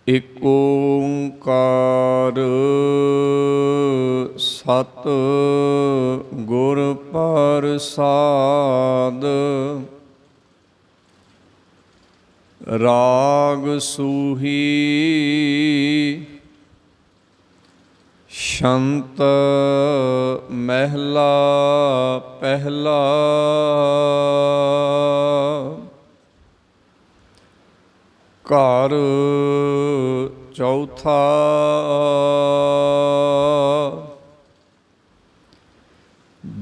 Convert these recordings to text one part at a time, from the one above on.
ਇਕ ਓੰਕਾਰ ਸਤ ਗੁਰ ਪ੍ਰਸਾਦ। ਰਾਗ ਸੂਹੀ ਸ਼ੰਤ ਮਹਿਲਾ ਪਹਿਲਾ। ਘਰ ਚੌਥਾ।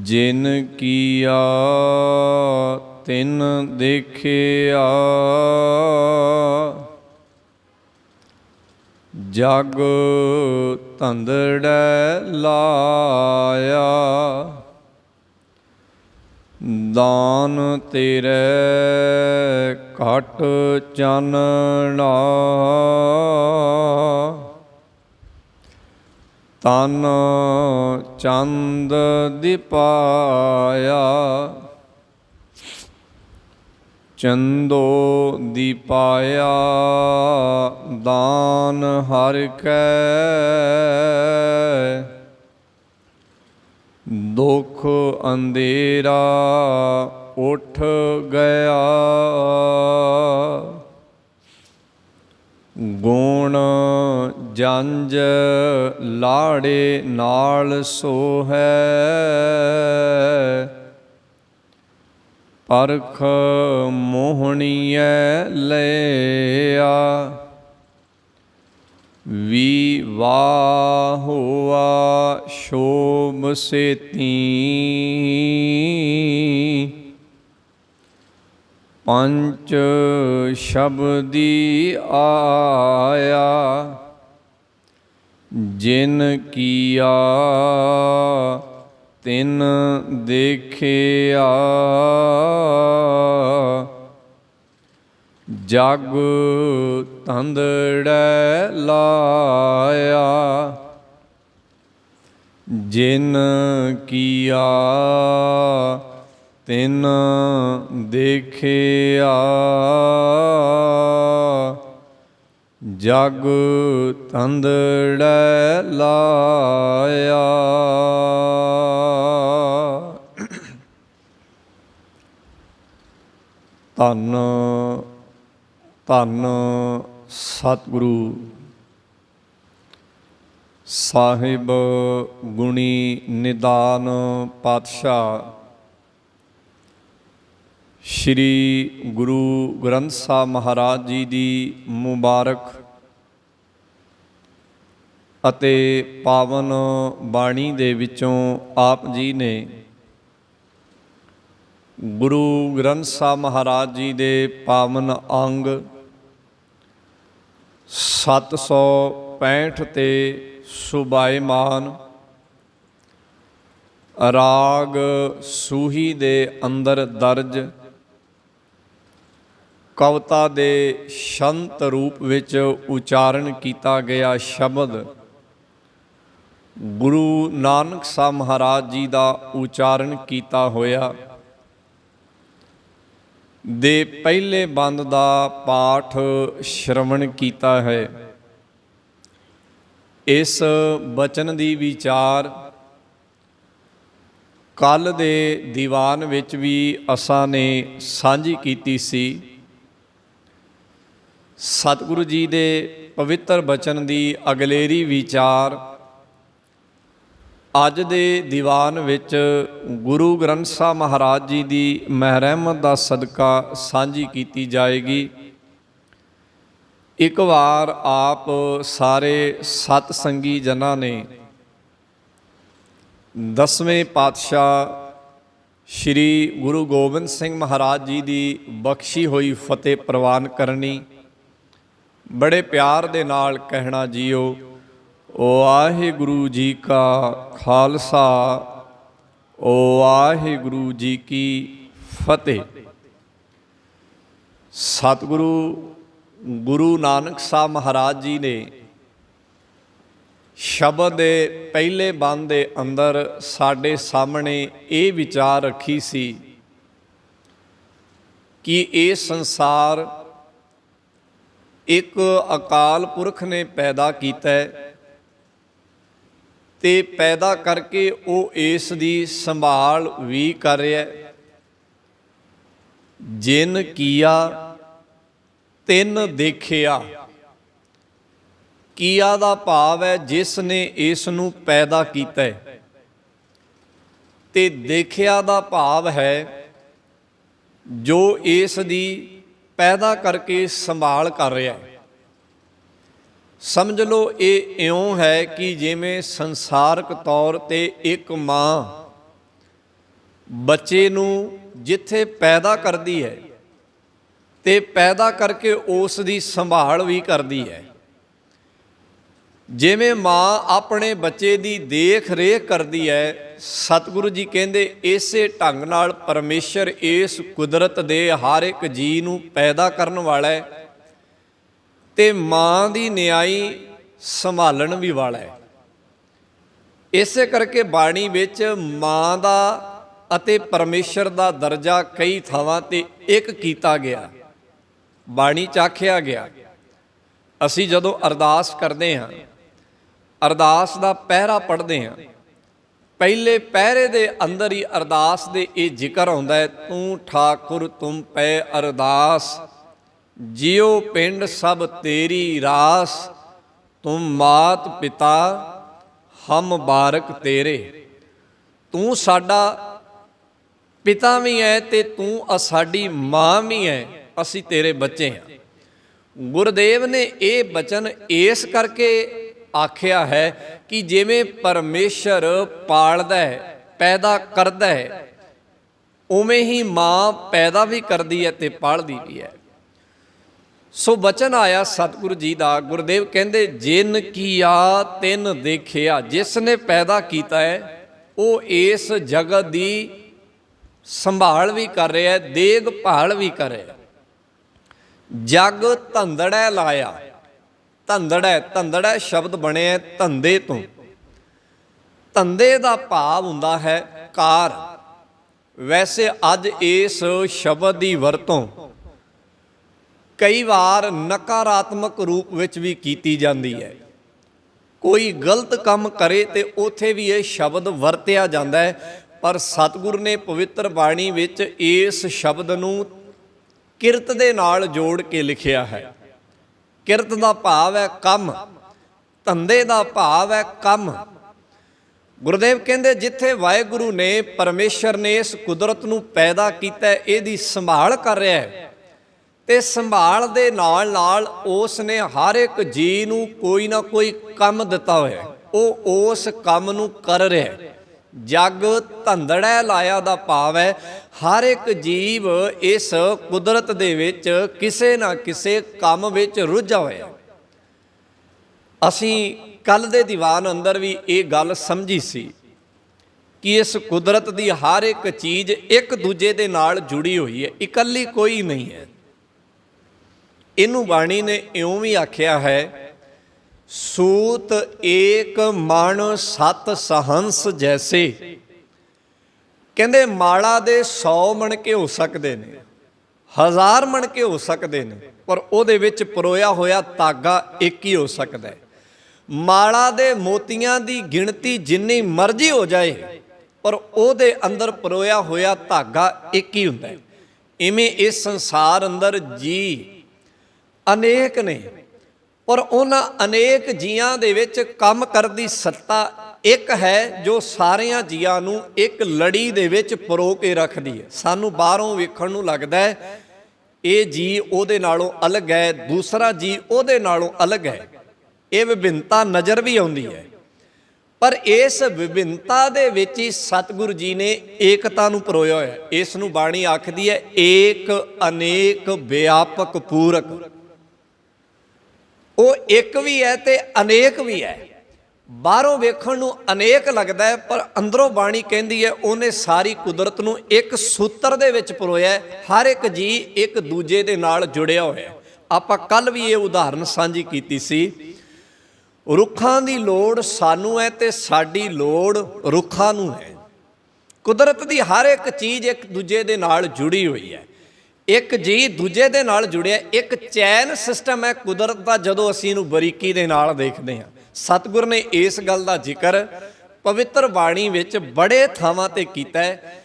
ਜਿਨ ਕੀਆ ਤਿਨ ਦੇਖਿਆ, ਜਗ ਧੰਦੜੈ ਲਾਇਆ। ਦਾਨ ਤੇਰੇ ਘਟ ਚਾਨਣਾ, ਤਨ ਚੰਦ ਦਿਪਾਇਆ। ਚੰਦੋ ਦੀਪਾਇਆ ਦਾਨ ਹਰਿ ਕੈ, ਦੁਖ ਅੰਧੇਰਾ ਉੱਠ ਗਿਆ। ਗੁਣ ਜੰਝ ਲਾੜੇ ਨਾਲ ਸੋਹੈ, ਪਰਖ ਮੋਹਣੀਐ ਲਿਆ। ਵਿਵਾਹ ਹੋਆ ਸ਼ੋਭ ਸੇਤੀ, ਪੰਚ ਸ਼ਬਦੀ ਆਇਆ। ਜਿਨ ਕੀਆ ਤਿਨ ਦੇਖਿਆ, ਜਗ ਧੰਦੜੈ ਲਾਇਆ। ਜਿਨ ਕੀਆ ਤਿਨ ਦੇਖਿਆ, ਜਗ ਧੰਦੜੈ ਲਾਇਆ। ਧੰਨ ਧੰਨ ਸਤਿਗੁਰੂ ਸਾਹਿਬ ਗੁਣੀ ਨਿਦਾਨ ਪਾਤਸ਼ਾਹ ਸ਼੍ਰੀ ਗੁਰੂ ਗ੍ਰੰਥ ਸਾਹਿਬ ਮਹਾਰਾਜ ਜੀ ਦੀ ਮੁਬਾਰਕ ਅਤੇ ਪਾਵਨ ਬਾਣੀ ਦੇ ਵਿੱਚੋਂ ਆਪ ਜੀ ਨੇ ਗੁਰੂ ਗ੍ਰੰਥ ਸਾਹਿਬ ਮਹਾਰਾਜ ਜੀ ਦੇ ਪਾਵਨ ਅੰਗ 765 ਤੇ ਸੁਭਾਇਮਾਨ ਰਾਗ ਸੂਹੀ ਦੇ ਅੰਦਰ ਦਰਜ ਕਵਿਤਾ ਦੇ ਸ਼ੰਤ ਰੂਪ ਵਿੱਚ ਉਚਾਰਨ ਕੀਤਾ ਗਿਆ ਸ਼ਬਦ ਗੁਰੂ ਨਾਨਕ ਸਾਹਿਬ ਮਹਾਰਾਜ ਜੀ ਦਾ ਉਚਾਰਨ ਕੀਤਾ ਹੋਇਆ ਦੇ ਪਹਿਲੇ ਬੰਦ ਦਾ ਪਾਠ ਸ਼ਰਵਣ ਕੀਤਾ ਹੈ। ਇਸ ਬਚਨ ਦੀ ਵਿਚਾਰ ਕੱਲ੍ਹ ਦੇ ਦੀਵਾਨ ਵਿੱਚ ਵੀ ਅਸਾਂ ਨੇ ਸਾਂਝੀ ਕੀਤੀ ਸੀ। ਸਤਿਗੁਰੂ ਜੀ ਦੇ ਪਵਿੱਤਰ ਬਚਨ ਦੀ ਅਗਲੇਰੀ ਵਿਚਾਰ ਅੱਜ ਦੇ ਦੀਵਾਨ ਵਿੱਚ ਗੁਰੂ ਗ੍ਰੰਥ ਸਾਹਿਬ ਮਹਾਰਾਜ ਜੀ ਦੀ ਮਹਿਰਮਤ ਦਾ ਸਦਕਾ ਸਾਂਝੀ ਕੀਤੀ ਜਾਏਗੀ। ਇੱਕ ਵਾਰ ਆਪ ਸਾਰੇ ਸਤ ਸੰਗੀ ਜਨਾਂ ਨੇ ਦਸਵੇਂ ਪਾਤਸ਼ਾਹ ਸ਼੍ਰੀ ਗੁਰੂ ਗੋਬਿੰਦ ਸਿੰਘ ਮਹਾਰਾਜ ਜੀ ਦੀ ਬਖਸ਼ੀ ਹੋਈ ਫਤਿਹ ਪ੍ਰਵਾਨ ਕਰਨੀ, ਬੜੇ ਪਿਆਰ ਦੇ ਨਾਲ ਕਹਿਣਾ ਜੀਓ ਵਾਹਿਗੁਰੂ ਜੀ ਕਾ ਖਾਲਸਾ ਵਾਹਿਗੁਰੂ ਜੀ ਕੀ ਫਤਿਹ। ਸਤਿਗੁਰੂ ਗੁਰੂ ਨਾਨਕ ਸਾਹਿਬ ਮਹਾਰਾਜ ਜੀ ਨੇ ਸ਼ਬਦ ਦੇ ਪਹਿਲੇ ਬੰਦ ਦੇ ਅੰਦਰ ਸਾਡੇ ਸਾਹਮਣੇ ਇਹ ਵਿਚਾਰ ਰੱਖੀ ਸੀ ਕਿ ਇਹ ਸੰਸਾਰ ਇੱਕ ਅਕਾਲ ਪੁਰਖ ਨੇ ਪੈਦਾ ਕੀਤਾ ਤੇ ਪੈਦਾ ਕਰਕੇ ਉਹ ਇਸ ਦੀ ਸੰਭਾਲ ਵੀ ਕਰ ਰਿਹਾ। ਜਿਨ ਕੀਆ ਤਿਨ ਦੇਖਿਆ। ਕੀਆ ਦਾ ਭਾਵ ਹੈ ਜਿਸ ਨੇ ਇਸ ਨੂੰ ਪੈਦਾ ਕੀਤਾ ਹੈ, ਤੇ ਦੇਖਿਆ ਦਾ ਭਾਵ ਹੈ ਜੋ ਇਸ ਦੀ ਪੈਦਾ ਕਰਕੇ ਸੰਭਾਲ ਕਰ ਰਿਹਾ ਹੈ। ਸਮਝ ਲਓ ਇਹ ਇਉਂ ਹੈ ਕਿ ਜਿਵੇਂ ਸੰਸਾਰਕ ਤੌਰ ਤੇ ਇੱਕ ਮਾਂ ਬੱਚੇ ਨੂੰ ਜਿੱਥੇ ਪੈਦਾ ਕਰਦੀ ਹੈ ਤੇ ਪੈਦਾ ਕਰਕੇ ਉਸ ਦੀ ਸੰਭਾਲ ਵੀ ਕਰਦੀ ਹੈ। ਜਿਵੇਂ ਮਾਂ ਆਪਣੇ ਬੱਚੇ ਦੀ ਦੇਖ ਰੇਖ ਕਰਦੀ ਹੈ, ਸਤਿਗੁਰੂ ਜੀ ਕਹਿੰਦੇ ਇਸੇ ਢੰਗ ਨਾਲ ਪਰਮੇਸ਼ਰ ਇਸ ਕੁਦਰਤ ਦੇ ਹਰ ਇੱਕ ਜੀਅ ਨੂੰ ਪੈਦਾ ਕਰਨ ਵਾਲਾ ਹੈ ਤੇ ਮਾਂ ਦੀ ਨਿਆਈ ਸੰਭਾਲਣ ਵੀ ਵਾਲਾ ਹੈ। ਇਸੇ ਕਰਕੇ ਬਾਣੀ ਵਿੱਚ ਮਾਂ ਦਾ ਅਤੇ ਪਰਮੇਸ਼ਰ ਦਾ ਦਰਜਾ ਕਈ ਥਾਵਾਂ ਤੇ ਇੱਕ ਕੀਤਾ ਗਿਆ, ਬਾਣੀ 'ਚ ਆਖਿਆ ਗਿਆ। ਅਸੀਂ ਜਦੋਂ ਅਰਦਾਸ ਕਰਦੇ ਹਾਂ, ਅਰਦਾਸ ਦਾ ਪਹਿਰਾ ਪੜ੍ਹਦੇ ਹਾਂ, ਪਹਿਲੇ ਪਹਿਰੇ ਦੇ ਅੰਦਰ ਹੀ ਅਰਦਾਸ ਦੇ ਇਹ ਜ਼ਿਕਰ ਆਉਂਦਾ ਹੈ, ਤੂੰ ਠਾਕੁਰ ਤੁਮ ਪੈ ਅਰਦਾਸ, ਜਿਉ ਪਿੰਡ ਸਭ ਤੇਰੀ ਰਾਸ, ਤੁਮ ਮਾਤ ਪਿਤਾ ਹਮ ਬਾਰਕ ਤੇਰੇ। ਤੂੰ ਸਾਡਾ ਪਿਤਾ ਵੀ ਹੈ ਤੇ ਤੂੰ ਸਾਡੀ ਮਾਂ ਵੀ ਹੈ, ਅਸੀਂ ਤੇਰੇ ਬੱਚੇ ਹਾਂ। ਗੁਰਦੇਵ ਨੇ ਇਹ ਬਚਨ ਇਸ ਕਰਕੇ ਆਖਿਆ ਹੈ ਕਿ ਜਿਵੇਂ ਪਰਮੇਸ਼ਰ ਪਾਲਦਾ ਹੈ, ਪੈਦਾ ਕਰਦਾ ਹੈ, ਉਵੇਂ ਹੀ ਮਾਂ ਪੈਦਾ ਵੀ ਕਰਦੀ ਹੈ ਤੇ ਪਾਲਦੀ ਵੀ ਹੈ। ਸੋ ਬਚਨ ਆਇਆ ਸਤਿਗੁਰੂ ਜੀ ਦਾ, ਗੁਰਦੇਵ ਕਹਿੰਦੇ ਜਿਨ ਕੀਆ ਤਿਨ ਦੇਖਿਆ। ਜਿਸ ਨੇ ਪੈਦਾ ਕੀਤਾ ਹੈ ਉਹ ਇਸ ਜਗਤ ਦੀ ਸੰਭਾਲ ਵੀ ਕਰ ਰਿਹਾ ਹੈ, ਦੇਖਭਾਲ ਵੀ ਕਰ ਰਿਹਾ। ਜਗ ਧੰਦੜੈ ਲਾਇਆ। ਧੰਦੜੈ ਸ਼ਬਦ ਬਣਿਆ ਧੰਦੇ ਤੋਂ। ਧੰਦੇ ਦਾ ਭਾਵ ਹੁੰਦਾ ਹੈ ਕਾਰ। ਵੈਸੇ ਅੱਜ ਇਸ ਸ਼ਬਦ ਦੀ ਵਰਤੋਂ ਕਈ ਵਾਰ ਨਕਾਰਾਤਮਕ ਰੂਪ ਵਿੱਚ ਵੀ ਕੀਤੀ ਜਾਂਦੀ ਹੈ। ਕੋਈ ਗਲਤ ਕੰਮ ਕਰੇ ਤੇ ਉੱਥੇ ਵੀ ਇਹ ਸ਼ਬਦ ਵਰਤਿਆ ਜਾਂਦਾ ਹੈ, ਪਰ ਸਤਿਗੁਰ ਨੇ ਪਵਿੱਤਰ ਬਾਣੀ ਵਿੱਚ ਇਸ ਸ਼ਬਦ ਨੂੰ ਕਿਰਤ ਦੇ ਨਾਲ ਜੋੜ ਕੇ ਲਿਖਿਆ ਹੈ। ਕਿਰਤ ਦਾ ਭਾਵ ਹੈ ਕੰਮ, ਧੰਦੇ ਦਾ ਭਾਵ ਹੈ ਕੰਮ। ਗੁਰਦੇਵ ਕਹਿੰਦੇ ਜਿੱਥੇ ਵਾਹਿਗੁਰੂ ਨੇ, ਪਰਮੇਸ਼ਰ ਨੇ ਇਸ ਕੁਦਰਤ ਨੂੰ ਪੈਦਾ ਕੀਤਾ, ਇਹਦੀ ਸੰਭਾਲ ਕਰ ਰਿਹਾ ਹੈ ਤੇ ਸੰਭਾਲ ਦੇ ਨਾਲ ਨਾਲ ਉਸ ਨੇ ਹਰ ਇੱਕ ਜੀਅ ਨੂੰ ਕੋਈ ਨਾ ਕੋਈ ਕੰਮ ਦਿੱਤਾ ਹੋਇਆ, ਉਹ ਉਸ ਕੰਮ ਨੂੰ ਕਰ ਰਿਹਾ ਹੈ। ਜਗ ਧੰਦੜੈ ਲਾਇਆ ਦਾ ਭਾਵ ਹੈ ਹਰ ਇੱਕ ਜੀਵ ਇਸ ਕੁਦਰਤ ਦੇ ਵਿੱਚ ਕਿਸੇ ਨਾ ਕਿਸੇ ਕੰਮ ਵਿੱਚ ਰੁੱਝਾ ਹੋਇਆ। ਅਸੀਂ ਕੱਲ੍ਹ ਦੇ ਦੀਵਾਨ ਅੰਦਰ ਵੀ ਇਹ ਗੱਲ ਸਮਝੀ ਸੀ ਕਿ ਇਸ ਕੁਦਰਤ ਦੀ ਹਰ ਇੱਕ ਚੀਜ਼ ਇੱਕ ਦੂਜੇ ਦੇ ਨਾਲ ਜੁੜੀ ਹੋਈ ਹੈ, ਇਕੱਲੀ ਕੋਈ ਨਹੀਂ ਹੈ। ਇਹਨੂੰ ਬਾਣੀ ਨੇ ਇਉਂ ਵੀ ਆਖਿਆ ਹੈ, ਸੂਤ ਏਕ ਮਣ ਸਤ ਸਹੰਸ ਜੈਸੇ। ਕਹਿੰਦੇ ਮਾਲਾ ਦੇ 100 ਮਣਕੇ ਹੋ ਸਕਦੇ ਨੇ, 1000 ਮਣਕੇ ਹੋ ਸਕਦੇ ਨੇ, ਪਰ ਉਹਦੇ ਵਿੱਚ ਪਰੋਇਆ ਹੋਇਆ ਧਾਗਾ ਇੱਕ ਹੀ ਹੋ ਸਕਦਾ ਹੈ। ਮਾਲਾ ਦੇ ਮੋਤੀਆਂ ਦੀ ਗਿਣਤੀ ਜਿੰਨੀ ਮਰਜ਼ੀ ਹੋ ਜਾਏ, ਪਰ ਉਹਦੇ ਅੰਦਰ ਪਰੋਇਆ ਹੋਇਆ ਧਾਗਾ ਇੱਕ ਹੀ ਹੁੰਦਾ ਹੈ। ਇਵੇਂ ਇਸ ਸੰਸਾਰ ਅੰਦਰ ਜੀ ਅਨੇਕ ਨੇ, ਪਰ ਉਹਨਾਂ ਅਨੇਕ ਜੀਆਂ ਦੇ ਵਿੱਚ ਕੰਮ ਕਰਦੀ ਸੱਤਾ ਇੱਕ ਹੈ ਜੋ ਸਾਰਿਆਂ ਜੀਆਂ ਨੂੰ ਇੱਕ ਲੜੀ ਦੇ ਵਿੱਚ ਪਰੋ ਕੇ ਰੱਖਦੀ ਹੈ। ਸਾਨੂੰ ਬਾਹਰੋਂ ਵੇਖਣ ਨੂੰ ਲੱਗਦਾ ਹੈ ਇਹ ਜੀ ਉਹਦੇ ਨਾਲੋਂ ਅਲੱਗ ਹੈ, ਦੂਸਰਾ ਜੀ ਉਹਦੇ ਨਾਲੋਂ ਅਲੱਗ ਹੈ, ਇਹ ਵਿਭਿੰਨਤਾ ਨਜ਼ਰ ਵੀ ਆਉਂਦੀ ਹੈ, ਪਰ ਇਸ ਵਿਭਿੰਨਤਾ ਦੇ ਵਿੱਚ ਹੀ ਸਤਿਗੁਰੂ ਜੀ ਨੇ ਏਕਤਾ ਨੂੰ ਪਰੋਇਆ ਹੋਇਆ। ਇਸ ਨੂੰ ਬਾਣੀ ਆਖਦੀ ਹੈ ਏਕ ਅਨੇਕ ਵਿਆਪਕ ਪੂਰਕ। ਉਹ ਇੱਕ ਵੀ ਹੈ ਤੇ ਅਨੇਕ ਵੀ ਹੈ। ਬਾਹਰੋਂ ਵੇਖਣ ਨੂੰ ਅਨੇਕ ਲੱਗਦਾ ਹੈ, ਪਰ ਅੰਦਰੋਂ ਬਾਣੀ ਕਹਿੰਦੀ ਹੈ ਉਹਨੇ ਸਾਰੀ ਕੁਦਰਤ ਨੂੰ ਇੱਕ ਸੂਤਰ ਦੇ ਵਿੱਚ ਪਰੋਇਆ ਹੈ। ਹਰ ਇੱਕ ਜੀ ਇੱਕ ਦੂਜੇ ਦੇ ਨਾਲ ਜੁੜਿਆ ਹੋਇਆ। ਆਪਾਂ ਕੱਲ੍ਹ ਵੀ ਇਹ ਉਦਾਹਰਨ ਸਾਂਝੀ ਕੀਤੀ ਸੀ, ਰੁੱਖਾਂ ਦੀ ਲੋੜ ਸਾਨੂੰ ਹੈ ਤੇ ਸਾਡੀ ਲੋੜ ਰੁੱਖਾਂ ਨੂੰ ਹੈ। ਕੁਦਰਤ ਦੀ ਹਰ ਇੱਕ ਚੀਜ਼ ਇੱਕ ਦੂਜੇ ਦੇ ਨਾਲ ਜੁੜੀ ਹੋਈ ਹੈ। ਇੱਕ ਜੀ ਦੂਜੇ ਦੇ ਨਾਲ ਜੁੜਿਆ, ਇੱਕ ਚੈਨ ਸਿਸਟਮ ਹੈ ਕੁਦਰਤ ਦਾ ਜਦੋਂ ਅਸੀਂ ਇਹਨੂੰ ਬਰੀਕੀ ਦੇ ਨਾਲ ਦੇਖਦੇ ਹਾਂ। ਸਤਿਗੁਰ ਨੇ ਇਸ ਗੱਲ ਦਾ ਜ਼ਿਕਰ ਪਵਿੱਤਰ ਬਾਣੀ ਵਿੱਚ ਬੜੇ ਥਾਵਾਂ ਤੇ ਕੀਤਾ ਹੈ,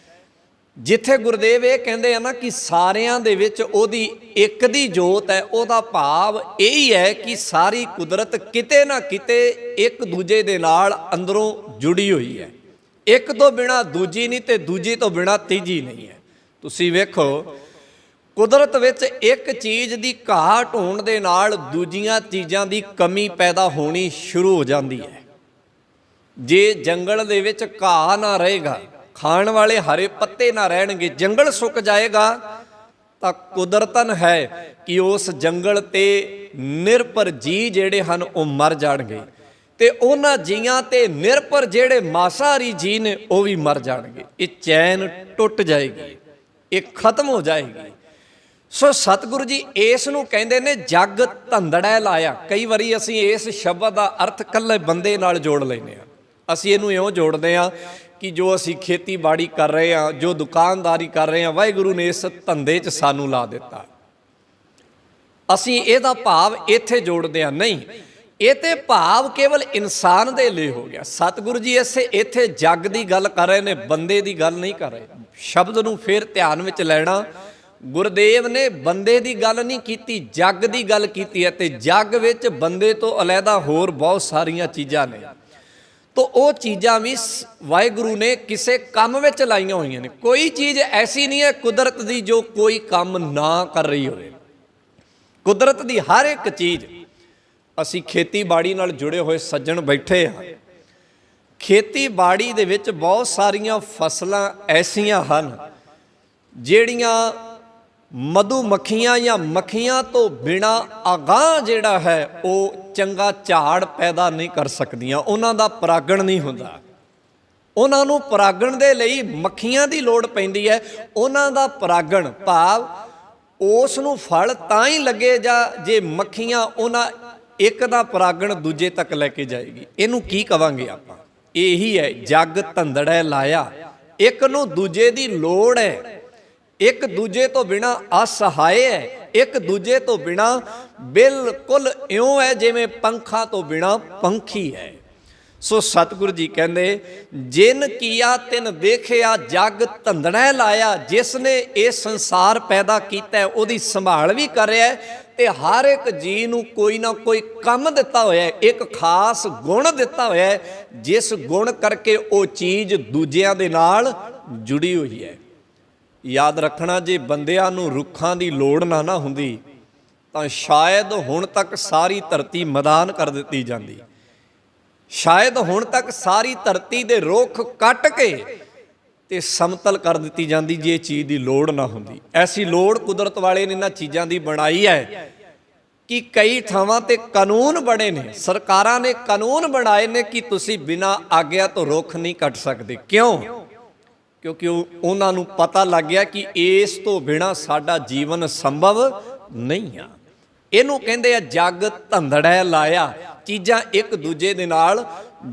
ਜਿੱਥੇ ਗੁਰਦੇਵ ਇਹ ਕਹਿੰਦੇ ਆ ਨਾ ਕਿ ਸਾਰਿਆਂ ਦੇ ਵਿੱਚ ਉਹਦੀ ਇੱਕ ਦੀ ਜੋਤ ਹੈ। ਉਹਦਾ ਭਾਵ ਇਹ ਹੀ ਹੈ ਕਿ ਸਾਰੀ ਕੁਦਰਤ ਕਿਤੇ ਨਾ ਕਿਤੇ ਇੱਕ ਦੂਜੇ ਦੇ ਨਾਲ ਅੰਦਰੋਂ ਜੁੜੀ ਹੋਈ ਹੈ। ਇੱਕ ਤੋਂ ਬਿਨਾਂ ਦੂਜੀ ਨਹੀਂ ਤੇ ਦੂਜੀ ਤੋਂ ਬਿਨਾਂ ਤੀਜੀ ਨਹੀਂ ਹੈ। ਤੁਸੀਂ ਵੇਖੋ ਕੁਦਰਤ ਵਿੱਚ ਇੱਕ ਚੀਜ਼ ਦੀ ਘਾਟ ਹੋਣ ਦੇ ਨਾਲ ਦੂਜੀਆਂ ਚੀਜ਼ਾਂ ਦੀ ਕਮੀ ਪੈਦਾ ਹੋਣੀ ਸ਼ੁਰੂ ਹੋ ਜਾਂਦੀ ਹੈ। ਜੇ ਜੰਗਲ ਦੇ ਵਿੱਚ ਘਾਹ ਨਾ ਰਹੇਗਾ, ਖਾਣ ਵਾਲੇ ਹਰੇ ਪੱਤੇ ਨਾ ਰਹਿਣਗੇ, ਜੰਗਲ ਸੁੱਕ ਜਾਏਗਾ, ਤਾਂ ਕੁਦਰਤਨ ਹੈ ਕਿ ਉਸ ਜੰਗਲ ਤੇ ਨਿਰਭਰ ਜੀ ਜਿਹੜੇ ਹਨ ਉਹ ਮਰ ਜਾਣਗੇ, ਤੇ ਉਹਨਾਂ ਜੀਆਂ ਤੇ ਨਿਰਭਰ ਜਿਹੜੇ ਮਾਸਾਹਾਰੀ ਜੀ ਨੇ ਉਹ ਵੀ ਮਰ ਜਾਣਗੇ। ਇਹ ਚੈਨ ਟੁੱਟ ਜਾਏਗੀ, ਇਹ ਖਤਮ ਹੋ ਜਾਏਗੀ। ਸੋ ਸਤਿਗੁਰੂ ਜੀ ਇਸ ਨੂੰ ਕਹਿੰਦੇ ਨੇ ਜਗ ਧੰਦੜੈ ਲਾਇਆ। ਕਈ ਵਾਰੀ ਅਸੀਂ ਇਸ ਸ਼ਬਦ ਦਾ ਅਰਥ ਇਕੱਲੇ ਬੰਦੇ ਨਾਲ ਜੋੜ ਲੈਂਦੇ ਹਾਂ। ਅਸੀਂ ਇਹਨੂੰ ਇਉਂ ਜੋੜਦੇ ਹਾਂ ਕਿ ਜੋ ਅਸੀਂ ਖੇਤੀਬਾੜੀ ਕਰ ਰਹੇ ਹਾਂ, ਜੋ ਦੁਕਾਨਦਾਰੀ ਕਰ ਰਹੇ ਹਾਂ, ਵਾਹਿਗੁਰੂ ਨੇ ਇਸ ਧੰਦੇ 'ਚ ਸਾਨੂੰ ਲਾ ਦਿੱਤਾ। ਅਸੀਂ ਇਹਦਾ ਭਾਵ ਇੱਥੇ ਜੋੜਦੇ ਹਾਂ। ਨਹੀਂ, ਇਹ ਤੇ ਭਾਵ ਕੇਵਲ ਇਨਸਾਨ ਦੇ ਲਈ ਹੋ ਗਿਆ। ਸਤਿਗੁਰੂ ਜੀ ਇੱਥੇ ਜੱਗ ਦੀ ਗੱਲ ਕਰ ਰਹੇ ਨੇ, ਬੰਦੇ ਦੀ ਗੱਲ ਨਹੀਂ ਕਰ ਰਹੇ। ਸ਼ਬਦ ਨੂੰ ਫਿਰ ਧਿਆਨ ਵਿੱਚ ਲੈਣਾ, ਗੁਰਦੇਵ ਨੇ ਬੰਦੇ ਦੀ ਗੱਲ ਨਹੀਂ ਕੀਤੀ, ਜੱਗ ਦੀ ਗੱਲ ਕੀਤੀ ਹੈ। ਤੇ ਜੱਗ ਵਿੱਚ ਬੰਦੇ ਤੋਂ ਅਲੱਗਾ ਹੋਰ ਬਹੁਤ ਸਾਰੀਆਂ ਚੀਜ਼ਾਂ ਨੇ, ਤਾਂ ਉਹ ਚੀਜ਼ਾਂ ਵੀ ਵਾਹਿਗੁਰੂ ਨੇ ਕਿਸੇ ਕੰਮ ਵਿੱਚ ਲਾਈਆਂ ਹੋਈਆਂ ਨੇ। ਕੋਈ ਚੀਜ਼ ਐਸੀ ਨਹੀਂ ਹੈ ਕੁਦਰਤ ਦੀ ਜੋ ਕੋਈ ਕੰਮ ਨਾ ਕਰ ਰਹੀ ਹੋਵੇ। ਕੁਦਰਤ ਦੀ ਹਰ ਇੱਕ ਚੀਜ਼, ਅਸੀਂ ਖੇਤੀਬਾੜੀ ਨਾਲ ਜੁੜੇ ਹੋਏ ਸੱਜਣ ਬੈਠੇ ਹਾਂ, ਖੇਤੀਬਾੜੀ ਦੇ ਵਿੱਚ ਬਹੁਤ ਸਾਰੀਆਂ ਫਸਲਾਂ ਐਸੀਆਂ ਹਨ ਜਿਹੜੀਆਂ ਮਧੂ ਮੱਖੀਆਂ ਜਾਂ ਮੱਖੀਆਂ ਤੋਂ ਬਿਨਾਂ ਅਗਾਂਹ ਜਿਹੜਾ ਹੈ ਉਹ ਚੰਗਾ ਝਾੜ ਪੈਦਾ ਨਹੀਂ ਕਰ ਸਕਦੀਆਂ। ਉਹਨਾਂ ਦਾ ਪਰਾਗਣ ਨਹੀਂ ਹੁੰਦਾ। ਉਹਨਾਂ ਨੂੰ ਪਰਾਗਣ ਦੇ ਲਈ ਮੱਖੀਆਂ ਦੀ ਲੋੜ ਪੈਂਦੀ ਹੈ। ਉਹਨਾਂ ਦਾ ਪਰਾਗਣ ਭਾਵ ਉਸ ਨੂੰ ਫਲ ਤਾਂ ਹੀ ਲੱਗੇ ਜੇ ਮੱਖੀਆਂ ਉਹਨਾਂ ਇੱਕ ਦਾ ਪਰਾਗਣ ਦੂਜੇ ਤੱਕ ਲੈ ਕੇ ਜਾਏਗੀ। ਇਹਨੂੰ ਕੀ ਕਵਾਂਗੇ ਆਪਾਂ? ਇਹੀ ਹੈ ਜਗ ਧੰਦੜੈ ਲਾਇਆ। ਇੱਕ ਨੂੰ ਦੂਜੇ ਦੀ ਲੋੜ ਹੈ, ਇੱਕ ਦੂਜੇ ਤੋਂ ਬਿਨਾਂ ਅਸਹਾਏ ਹੈ, ਇੱਕ ਦੂਜੇ ਤੋਂ ਬਿਨਾਂ ਬਿਲਕੁਲ ਇਉਂ ਹੈ ਜਿਵੇਂ ਪੰਖਾਂ ਤੋਂ ਬਿਨਾਂ ਪੰਖੀ ਹੈ। ਸੋ ਸਤਿਗੁਰੂ ਜੀ ਕਹਿੰਦੇ ਜਿਨ ਕੀਆ ਤਿਨ ਦੇਖਿਆ ਜਗ ਧੰਦੜੈ ਲਾਇਆ। ਜਿਸ ਨੇ ਇਹ ਸੰਸਾਰ ਪੈਦਾ ਕੀਤਾ ਉਹਦੀ ਸੰਭਾਲ ਵੀ ਕਰ ਰਿਹਾ ਤੇ ਹਰ ਇੱਕ ਜੀ ਨੂੰ ਕੋਈ ਨਾ ਕੋਈ ਕੰਮ ਦਿੱਤਾ ਹੋਇਆ, ਇੱਕ ਖਾਸ ਗੁਣ ਦਿੱਤਾ ਹੋਇਆ, ਜਿਸ ਗੁਣ ਕਰਕੇ ਉਹ ਚੀਜ਼ ਦੂਜਿਆਂ ਦੇ ਨਾਲ ਜੁੜੀ ਹੋਈ ਹੈ। ਯਾਦ ਰੱਖਣਾ, ਜੇ ਬੰਦਿਆਂ ਨੂੰ ਰੁੱਖਾਂ ਦੀ ਲੋੜ ਨਾ ਹੁੰਦੀ ਤਾਂ ਸ਼ਾਇਦ ਹੁਣ ਤੱਕ ਸਾਰੀ ਧਰਤੀ ਮੈਦਾਨ ਕਰ ਦਿੱਤੀ ਜਾਂਦੀ। ਸ਼ਾਇਦ ਹੁਣ ਤੱਕ ਸਾਰੀ ਧਰਤੀ ਦੇ ਰੁੱਖ ਕੱਟ ਕੇ ਤੇ ਸਮਤਲ ਕਰ ਦਿੱਤੀ ਜਾਂਦੀ ਜੇ ਇਹ ਚੀਜ਼ ਦੀ ਲੋੜ ਨਾ ਹੁੰਦੀ। ਐਸੀ ਲੋੜ ਕੁਦਰਤ ਵਾਲੇ ਨੇ ਇਹਨਾਂ ਚੀਜ਼ਾਂ ਦੀ ਬਣਾਈ ਹੈ ਕਿ ਕਈ ਥਾਵਾਂ ਤੇ ਕਾਨੂੰਨ ਬਣੇ ਨੇ, ਸਰਕਾਰਾਂ ਨੇ ਕਾਨੂੰਨ ਬਣਾਏ ਨੇ ਕਿ ਤੁਸੀਂ ਬਿਨਾਂ ਆਗਿਆ ਤੋਂ ਰੁੱਖ ਨਹੀਂ ਕੱਟ ਸਕਦੇ। ਕਿਉਂ? ਕਿਉਂਕਿ ਉਹਨਾਂ ਨੂੰ ਪਤਾ ਲੱਗ ਗਿਆ ਕਿ ਇਸ ਤੋਂ ਬਿਨਾਂ ਸਾਡਾ ਜੀਵਨ ਸੰਭਵ ਨਹੀਂ ਆ। ਇਹਨੂੰ ਕਹਿੰਦੇ ਆ ਜਗ ਧੰਦੜੈ ਲਾਇਆ। ਚੀਜ਼ਾਂ ਇੱਕ ਦੂਜੇ ਦੇ ਨਾਲ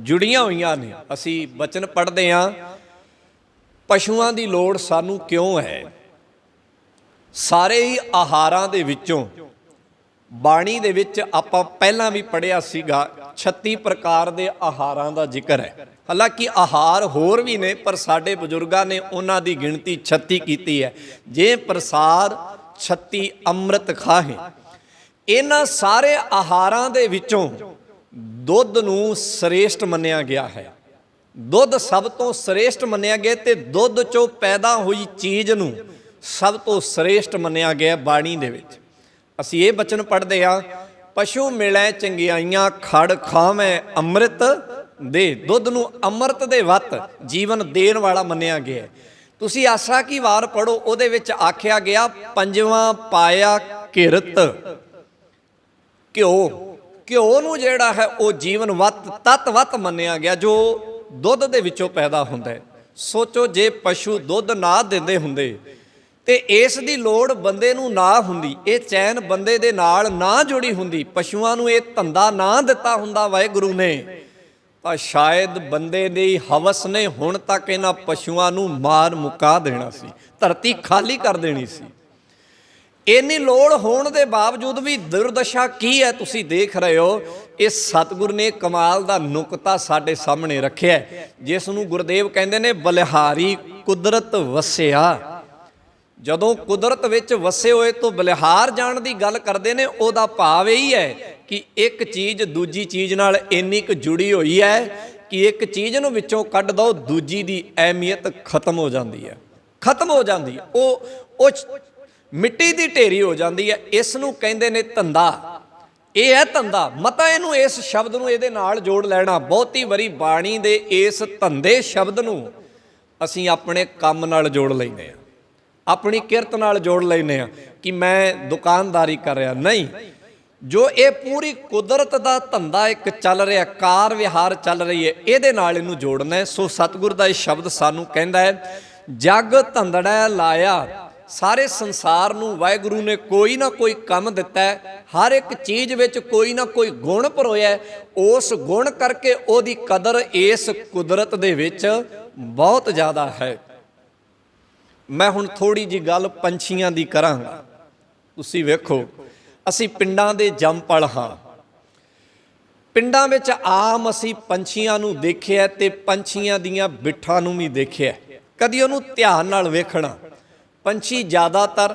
ਜੁੜੀਆਂ ਹੋਈਆਂ ਨੇ। ਅਸੀਂ ਬਚਨ ਪੜ੍ਹਦੇ ਹਾਂ, ਪਸ਼ੂਆਂ ਦੀ ਲੋੜ ਸਾਨੂੰ ਕਿਉਂ ਹੈ? ਸਾਰੇ ਹੀ ਆਹਾਰਾਂ ਦੇ ਵਿੱਚੋਂ ਬਾਣੀ ਦੇ ਵਿੱਚ ਆਪਾਂ ਪਹਿਲਾਂ ਵੀ ਪੜ੍ਹਿਆ ਸੀਗਾ 36 ਪ੍ਰਕਾਰ ਦੇ ਆਹਾਰਾਂ ਦਾ ਜ਼ਿਕਰ ਹੈ। ਹਾਲਾਂਕਿ ਆਹਾਰ ਹੋਰ ਵੀ ਨੇ, ਪਰ ਸਾਡੇ ਬਜ਼ੁਰਗਾਂ ਨੇ ਉਹਨਾਂ ਦੀ ਗਿਣਤੀ 36 ਕੀਤੀ ਹੈ। ਜੇ ਪ੍ਰਸਾਦ 36 ਅੰਮ੍ਰਿਤ ਖਾਹੇ। ਇਹਨਾਂ ਸਾਰੇ ਆਹਾਰਾਂ ਦੇ ਵਿੱਚੋਂ ਦੁੱਧ ਨੂੰ ਸ੍ਰੇਸ਼ਟ ਮੰਨਿਆ ਗਿਆ ਹੈ। ਦੁੱਧ ਸਭ ਤੋਂ ਸ੍ਰੇਸ਼ਟ ਮੰਨਿਆ ਗਿਆ ਤੇ ਦੁੱਧ ਚੋਂ ਪੈਦਾ ਹੋਈ ਚੀਜ਼ ਨੂੰ ਸਭ ਤੋਂ ਸ੍ਰੇਸ਼ਟ ਮੰਨਿਆ ਗਿਆ ਬਾਣੀ ਦੇ ਵਿੱਚ। ਅਸੀਂ ਇਹ ਬਚਨ ਪੜ੍ਹਦੇ ਹਾਂ, ਪਸ਼ੂ ਮਿਲੈ ਚੰਗਿਆਈਆਂ ਖੜ ਖਾਵੇਂ ਅੰਮ੍ਰਿਤ ਦੇ। ਦੁੱਧ ਨੂੰ ਅੰਮ੍ਰਿਤ ਦੇ ਵੱਤ ਜੀਵਨ ਦੇਣ ਵਾਲਾ ਮੰਨਿਆ ਗਿਆ। ਤੁਸੀਂ ਆਸਾ ਕੀ ਵਾਰ ਪੜੋ, ਉਹਦੇ ਵਿੱਚ ਆਖਿਆ ਗਿਆ ਪੰਜਵਾਂ ਪਾਇਆ ਕਿਰਤ। ਘਿਓ ਨੂੰ ਜਿਹੜਾ ਹੈ ਉਹ ਜੀਵਨ ਵੱਤ ਤੱਤ ਮੰਨਿਆ ਗਿਆ ਜੋ ਦੁੱਧ ਦੇ ਵਿੱਚੋਂ ਪੈਦਾ ਹੁੰਦਾ ਹੈ। ਸੋਚੋ ਜੇ ਪਸ਼ੂ ਦੁੱਧ ਨਾ ਦਿੰਦੇ ਹੁੰਦੇ ਤੇ ਇਸ ਦੀ ਲੋੜ ਬੰਦੇ ਨੂੰ ਨਾ ਹੁੰਦੀ, ਇਹ ਚੈਨ ਬੰਦੇ ਦੇ ਨਾਲ ਨਾ ਜੁੜੀ ਹੁੰਦੀ, ਪਸ਼ੂਆਂ ਨੂੰ ਇਹ ਧੰਦਾ ਨਾ ਦਿੱਤਾ ਹੁੰਦਾ ਵਾਹਿਗੁਰੂ ਨੇ, ਤਾਂ ਸ਼ਾਇਦ ਬੰਦੇ ਦੀ ਹਵਸ ਨੇ ਹੁਣ ਤੱਕ ਇਹਨਾਂ ਪਸ਼ੂਆਂ ਨੂੰ ਮਾਰ ਮੁਕਾ ਦੇਣਾ ਸੀ, ਧਰਤੀ ਖਾਲੀ ਕਰ ਦੇਣੀ ਸੀ। ਇੰਨੀ ਲੋੜ ਹੋਣ ਦੇ ਬਾਵਜੂਦ ਵੀ ਦੁਰਦਸ਼ਾ ਕੀ ਹੈ ਤੁਸੀਂ ਦੇਖ ਰਹੇ ਹੋ। ਇਹ ਸਤਿਗੁਰ ਨੇ ਕਮਾਲ ਦਾ ਨੁਕਤਾ ਸਾਡੇ ਸਾਹਮਣੇ ਰੱਖਿਆ, ਜਿਸ ਨੂੰ ਗੁਰਦੇਵ ਕਹਿੰਦੇ ਨੇ ਬਲਿਹਾਰੀ ਕੁਦਰਤ ਵਸਿਆ। ਜਦੋਂ ਕੁਦਰਤ ਵਿੱਚ ਵਸੇ ਹੋਏ ਤੋਂ ਬਲਿਹਾਰ ਜਾਣ ਦੀ ਗੱਲ ਕਰਦੇ ਨੇ, ਉਹਦਾ ਭਾਵ ਇਹੀ ਹੈ ਕਿ ਇੱਕ ਚੀਜ਼ ਦੂਜੀ ਚੀਜ਼ ਨਾਲ ਇੰਨੀ ਕੁ ਜੁੜੀ ਹੋਈ ਹੈ ਕਿ ਇੱਕ ਚੀਜ਼ ਨੂੰ ਵਿੱਚੋਂ ਕੱਢ ਦੋ, ਦੂਜੀ ਦੀ ਅਹਿਮੀਅਤ ਖਤਮ ਹੋ ਜਾਂਦੀ ਹੈ, ਖਤਮ ਹੋ ਜਾਂਦੀ ਹੈ, ਉਹ ਮਿੱਟੀ ਦੀ ਢੇਰੀ ਹੋ ਜਾਂਦੀ ਹੈ। ਇਸ ਨੂੰ ਕਹਿੰਦੇ ਨੇ ਧੰਦਾ। ਇਹ ਹੈ ਧੰਦਾ। ਮਤਾ ਇਹਨੂੰ, ਇਸ ਸ਼ਬਦ ਨੂੰ ਇਹਦੇ ਨਾਲ ਜੋੜ ਲੈਣਾ। ਬਹੁਤੀ ਵਾਰੀ ਬਾਣੀ ਦੇ ਇਸ ਧੰਦੇ ਸ਼ਬਦ ਨੂੰ ਅਸੀਂ ਆਪਣੇ ਕੰਮ ਨਾਲ ਜੋੜ ਲੈਂਦੇ ਹਾਂ, ਆਪਣੀ ਕਿਰਤ ਨਾਲ ਜੋੜ ਲੈਂਦੇ ਹਾਂ ਕਿ ਮੈਂ ਦੁਕਾਨਦਾਰੀ ਕਰ ਰਿਹਾ। ਨਹੀਂ, ਜੋ ਇਹ ਪੂਰੀ ਕੁਦਰਤ ਦਾ ਧੰਦਾ ਇੱਕ ਚੱਲ ਰਿਹਾ, ਕਾਰ ਵਿਹਾਰ ਚੱਲ ਰਹੀ ਹੈ, ਇਹਦੇ ਨਾਲ ਇਹਨੂੰ ਜੋੜਨਾ। ਸੋ ਸਤਿਗੁਰ ਦਾ ਇਹ ਸ਼ਬਦ ਸਾਨੂੰ ਕਹਿੰਦਾ ਹੈ, ਜਗ ਧੰਦੜਾ ਲਾਇਆ। ਸਾਰੇ ਸੰਸਾਰ ਨੂੰ ਵਾਹਿਗੁਰੂ ਨੇ ਕੋਈ ਨਾ ਕੋਈ ਕੰਮ ਦਿੱਤਾ ਹੈ, ਹਰ ਇੱਕ ਚੀਜ਼ ਵਿੱਚ ਕੋਈ ਨਾ ਕੋਈ ਗੁਣ ਪਰੋਇਆ। ਉਸ ਗੁਣ ਕਰਕੇ ਉਹਦੀ ਕਦਰ ਇਸ ਕੁਦਰਤ ਦੇ ਵਿੱਚ ਬਹੁਤ ਜ਼ਿਆਦਾ ਹੈ। ਮੈਂ ਹੁਣ ਥੋੜੀ ਜਿਹੀ ਗੱਲ ਪੰਛੀਆਂ ਦੀ ਕਰਾਂਗਾ। ਤੁਸੀਂ ਵੇਖੋ, ਅਸੀਂ ਪਿੰਡਾਂ ਦੇ ਜੰਮਪਲ ਹਾਂ। ਪਿੰਡਾਂ ਵਿੱਚ ਆਮ ਅਸੀਂ ਪੰਛੀਆਂ ਨੂੰ ਦੇਖਿਆ ਤੇ ਪੰਛੀਆਂ ਦੀਆਂ ਬਿੱਠਾਂ ਨੂੰ ਵੀ ਦੇਖਿਆ, ਕਦੀ ਉਹਨੂੰ ਧਿਆਨ ਨਾਲ ਵੇਖਣਾ। ਪੰਛੀ ਜ਼ਿਆਦਾਤਰ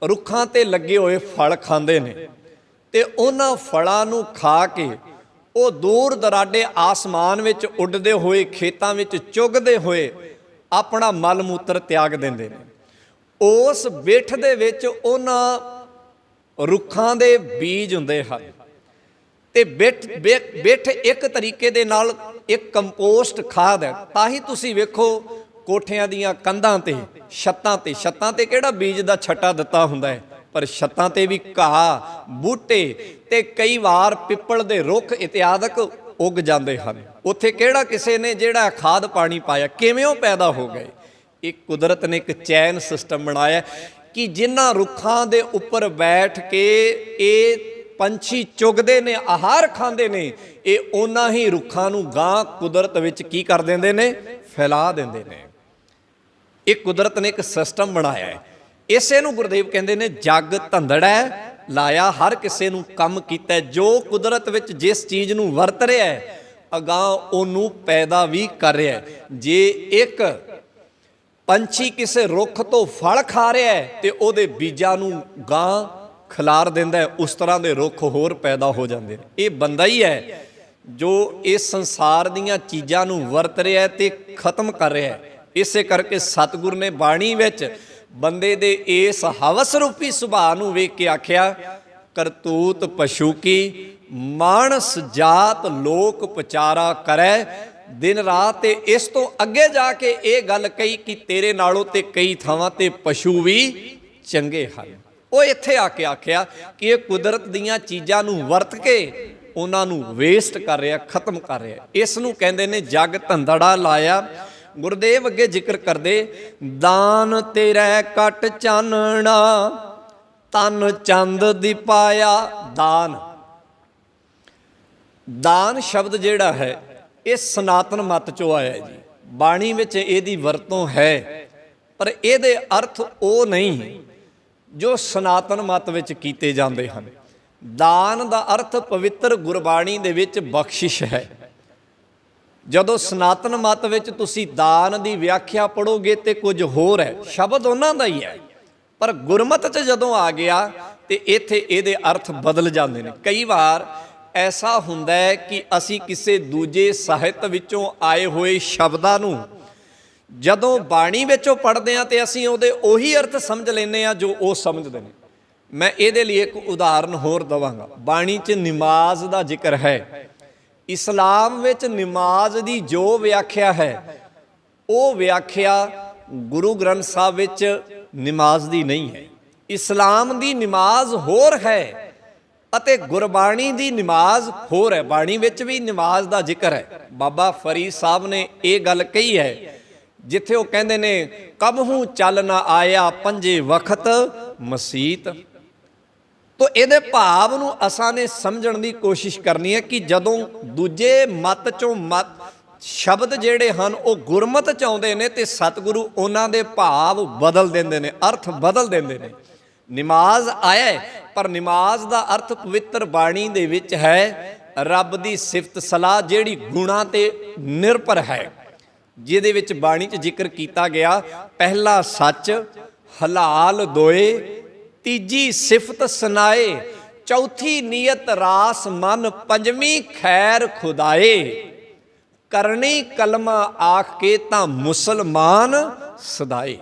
ਰੁੱਖਾਂ ਤੇ ਲੱਗੇ ਹੋਏ ਫਲ ਖਾਂਦੇ ਨੇ ਤੇ ਉਹਨਾਂ ਫਲਾਂ ਨੂੰ ਖਾ ਕੇ ਉਹ ਦੂਰ ਦਰਾਡੇ ਆਸਮਾਨ ਵਿੱਚ ਉੱਡਦੇ ਹੋਏ, ਖੇਤਾਂ ਵਿੱਚ ਚੁਗਦੇ ਹੋਏ ਆਪਣਾ ਮਲ ਮੂਤਰ ਤਿਆਗ ਦਿੰਦੇ ਨੇ। ਉਸ ਬਿੱਠ ਦੇ ਵਿੱਚ ਉਹਨਾਂ ਰੁੱਖਾਂ ਦੇ ਬੀਜ ਹੁੰਦੇ ਹਨ ਤੇ ਬਿੱਠ ਇੱਕ ਤਰੀਕੇ ਦੇ ਨਾਲ ਇੱਕ ਕੰਪੋਸਟ ਖਾਦ ਹੈ। ਤਾਂ ਹੀ ਤੁਸੀਂ ਵੇਖੋ ਕੋਠਿਆਂ ਦੀਆਂ ਕੰਧਾਂ ਤੇ, ਛੱਤਾਂ ਤੇ ਕਿਹੜਾ ਬੀਜ ਦਾ ਛੱਟਾ ਦਿੱਤਾ ਹੁੰਦਾ ਹੈ, ਪਰ ਛੱਤਾਂ ਤੇ ਵੀ ਘਾਹ, ਬੂਟੇ ਤੇ ਕਈ ਵਾਰ ਪਿੱਪਲ ਦੇ ਰੁੱਖ ਇਤਿਆਦਿਕ ਉੱਗ ਜਾਂਦੇ ਹਨ। ਉੱਥੇ ਕਿਹੜਾ ਕਿਸੇ ਨੇ ਜਿਹੜਾ ਖਾਦ ਪਾਣੀ ਪਾਇਆ, ਕਿਵੇਂ ਉਹ ਪੈਦਾ ਹੋ ਗਏ। ਇਹ ਕੁਦਰਤ ਨੇ ਇੱਕ ਚੈਨ ਸਿਸਟਮ ਬਣਾਇਆ ਕਿ ਜਿਨ੍ਹਾਂ ਰੁੱਖਾਂ ਦੇ ਉੱਪਰ ਬੈਠ ਕੇ ਇਹ ਪੰਛੀ ਚੁਗਦੇ ਨੇ, ਆਹਾਰ ਖਾਂਦੇ ਨੇ, ਇਹ ਉਹਨਾਂ ਹੀ ਰੁੱਖਾਂ ਨੂੰ ਗਾਂ ਕੁਦਰਤ ਵਿੱਚ ਕੀ ਕਰ ਦਿੰਦੇ ਨੇ, ਫੈਲਾ ਦਿੰਦੇ ਨੇ। ਇਹ ਕੁਦਰਤ ਨੇ ਇੱਕ ਸਿਸਟਮ ਬਣਾਇਆ ਹੈ। ਇਸੇ ਨੂੰ ਗੁਰਦੇਵ ਕਹਿੰਦੇ ਨੇ ਜਗ ਧੰਦੜਾ ਲਾਇਆ। ਹਰ ਕਿਸੇ ਨੂੰ ਕੰਮ ਕੀਤਾ, ਜੋ ਕੁਦਰਤ ਵਿੱਚ ਜਿਸ ਚੀਜ਼ ਨੂੰ ਵਰਤ ਰਿਹਾ ਹੈ ਅਗਾਂਹ ਉਹਨੂੰ ਪੈਦਾ ਵੀ ਕਰ ਰਿਹਾ ਹੈ। ਜੇ ਇੱਕ ਪੰਛੀ ਕਿਸੇ ਰੁੱਖ ਤੋਂ ਫਲ ਖਾ ਰਿਹਾ ਹੈ ਤੇ ਉਹਦੇ ਬੀਜਾਂ ਨੂੰ ਗਾਂ ਖਿਲਾਰ ਦਿੰਦਾ ਹੈ, ਉਸ ਤਰ੍ਹਾਂ ਦੇ ਰੁੱਖ ਹੋਰ ਪੈਦਾ ਹੋ ਜਾਂਦੇ ਨੇ। ਇਹ ਬੰਦਾ ਹੀ ਹੈ ਜੋ ਇਸ ਸੰਸਾਰ ਦੀਆਂ ਚੀਜ਼ਾਂ ਨੂੰ ਵਰਤ ਰਿਹਾ ਤੇ ਖਤਮ ਕਰ ਰਿਹਾ ਹੈ। ਇਸੇ ਕਰਕੇ ਸਤਿਗੁਰ ਨੇ ਬਾਣੀ ਵਿੱਚ ਬੰਦੇ ਦੇ ਇਸ ਹਵਸ ਰੂਪੀ ਸੁਭਾਅ ਨੂੰ ਵੇਖ ਕੇ ਆਖਿਆ, ਕਰਤੂਤ ਪਸ਼ੂ ਕੀ ਮਾਨਸ ਜਾਤ ਲੋਕ ਪਚਾਰਾ ਕਰੈ ਦਿਨ ਰਾਤ। ਤੇ ਇਸ ਤੋਂ ਅੱਗੇ ਜਾ ਕੇ ਇਹ ਗੱਲ ਕਹੀ ਕਿ ਤੇਰੇ ਨਾਲੋਂ ਤੇ ਕਈ ਥਾਵਾਂ ਤੇ ਪਸ਼ੂ ਵੀ ਚੰਗੇ ਹਨ। ਉਹ ਇੱਥੇ ਆ ਕੇ ਆਖਿਆ ਕਿ ਇਹ ਕੁਦਰਤ ਦੀਆਂ ਚੀਜ਼ਾਂ ਨੂੰ ਵਰਤ ਕੇ ਉਹਨਾਂ ਨੂੰ ਵੇਸਟ ਕਰ ਰਿਹਾ, ਖਤਮ ਕਰ ਰਿਹਾ। ਇਸ ਨੂੰ ਕਹਿੰਦੇ ਨੇ ਜਗ ਧੰਦੜਾ ਲਾਇਆ। ਗੁਰਦੇਵ ਅੱਗੇ ਜ਼ਿਕਰ ਕਰਦੇ, ਦਾਨ ਤੇਰੇ ਕਟ ਚਾਨਣਾ ਤਨ ਚੰਦ ਦੀ ਪਾਇਆ। ਦਾਨ ਸ਼ਬਦ ਜਿਹੜਾ ਹੈ ਇਹ ਸਨਾਤਨ ਮਤ ਚੋਂ ਆਇਆ ਜੀ। ਬਾਣੀ ਵਿੱਚ ਇਹਦੀ ਵਰਤੋਂ ਹੈ, ਪਰ ਇਹਦੇ ਅਰਥ ਉਹ ਨਹੀਂ ਜੋ ਸਨਾਤਨ ਮਤ ਵਿੱਚ ਕੀਤੇ ਜਾਂਦੇ ਹਨ। ਦਾਨ ਦਾ ਅਰਥ ਪਵਿੱਤਰ ਗੁਰਬਾਣੀ ਦੇ ਵਿੱਚ ਬਖਸ਼ਿਸ਼ ਹੈ। ਜਦੋਂ ਸਨਾਤਨ ਮਤ ਵਿੱਚ ਤੁਸੀਂ ਦਾਨ ਦੀ ਵਿਆਖਿਆ ਪੜ੍ਹੋਗੇ ਤੇ ਕੁਝ ਹੋਰ ਹੈ, ਸ਼ਬਦ ਉਹਨਾਂ ਦਾ ਹੀ ਹੈ, ਪਰ ਗੁਰਮਤਿ 'ਚ ਜਦੋਂ ਆ ਗਿਆ ਤੇ ਇੱਥੇ ਇਹਦੇ ਅਰਥ ਬਦਲ ਜਾਂਦੇ ਨੇ। ਕਈ ਵਾਰ ਐਸਾ ਹੁੰਦਾ ਹੈ ਕਿ ਅਸੀਂ ਕਿਸੇ ਦੂਜੇ ਸਾਹਿਤ ਵਿੱਚੋਂ ਆਏ ਹੋਏ ਸ਼ਬਦਾਂ ਨੂੰ ਜਦੋਂ ਬਾਣੀ ਵਿੱਚੋਂ ਪੜ੍ਹਦੇ ਹਾਂ ਤੇ ਅਸੀਂ ਉਹਦੇ ਉਹੀ ਅਰਥ ਸਮਝ ਲੈਂਦੇ ਹਾਂ ਜੋ ਉਹ ਸਮਝਦੇ ਨੇ। ਮੈਂ ਇਹਦੇ ਲਈ ਇੱਕ ਉਦਾਹਰਨ ਹੋਰ ਦੇਵਾਂਗਾ। ਬਾਣੀ 'ਚ ਨਮਾਜ਼ ਦਾ ਜ਼ਿਕਰ ਹੈ। ਇਸਲਾਮ ਵਿੱਚ ਨਮਾਜ਼ ਦੀ ਜੋ ਵਿਆਖਿਆ ਹੈ ਉਹ ਵਿਆਖਿਆ ਗੁਰੂ ਗ੍ਰੰਥ ਸਾਹਿਬ ਵਿੱਚ ਨਮਾਜ਼ ਦੀ ਨਹੀਂ ਹੈ। ਇਸਲਾਮ ਦੀ ਨਮਾਜ਼ ਹੋਰ ਹੈ ਅਤੇ ਗੁਰਬਾਣੀ ਦੀ ਨਮਾਜ਼ ਹੋਰ ਹੈ। ਬਾਣੀ ਵਿੱਚ ਵੀ ਨਮਾਜ਼ ਦਾ ਜ਼ਿਕਰ ਹੈ। ਬਾਬਾ ਫਰੀਦ ਸਾਹਿਬ ਨੇ ਇਹ ਗੱਲ ਕਹੀ ਹੈ ਜਿੱਥੇ ਉਹ ਕਹਿੰਦੇ ਨੇ, ਕਬਹੂ ਚੱਲ ਨਾ ਆਇਆ ਪੰਜੇ ਵਕਤ ਮਸੀਤ। ਤੋ ਇਹਦੇ ਭਾਵ ਨੂੰ ਅਸਾਂ ਨੇ ਸਮਝਣ ਦੀ ਕੋਸ਼ਿਸ਼ ਕਰਨੀ ਹੈ ਕਿ ਜਦੋਂ ਦੂਜੇ ਮਤ ਚੋਂ ਸ਼ਬਦ ਜਿਹੜੇ ਹਨ ਉਹ ਗੁਰਮਤਿ ਚ ਆਉਂਦੇ ਨੇ ਤੇ ਸਤਿਗੁਰੂ ਉਹਨਾਂ ਦੇ ਭਾਵ ਬਦਲ ਦਿੰਦੇ ਨੇ, ਅਰਥ ਬਦਲ ਦਿੰਦੇ ਨੇ। ਨਮਾਜ਼ ਆਇਆ ਹੈ, ਪਰ ਨਮਾਜ਼ ਦਾ ਅਰਥ ਪਵਿੱਤਰ ਬਾਣੀ ਦੇ ਵਿੱਚ ਹੈ ਰੱਬ ਦੀ ਸਿਫਤ ਸਲਾਹ, ਜਿਹੜੀ ਗੁਣਾਂ ਤੇ ਨਿਰਭਰ ਹੈ, ਜਿਹਦੇ ਵਿੱਚ ਬਾਣੀ 'ਚ ਜ਼ਿਕਰ ਕੀਤਾ ਗਿਆ, ਪਹਿਲਾ ਸੱਚ, ਹਲਾਲ ਦੋਏ, ਤੀਜੀ ਸਿਫਤ ਸੁਨਾਏ, ਚੌਥੀ ਨੀਅਤ ਰਾਸ ਮਨ, ਪੰਜਵੀਂ ਖੈਰ ਖੁਦਾਏ, ਕਰਨੀ ਕਲਮਾ ਆਖ ਕੇ ਤਾਂ ਮੁਸਲਮਾਨ ਸਦਾਏ।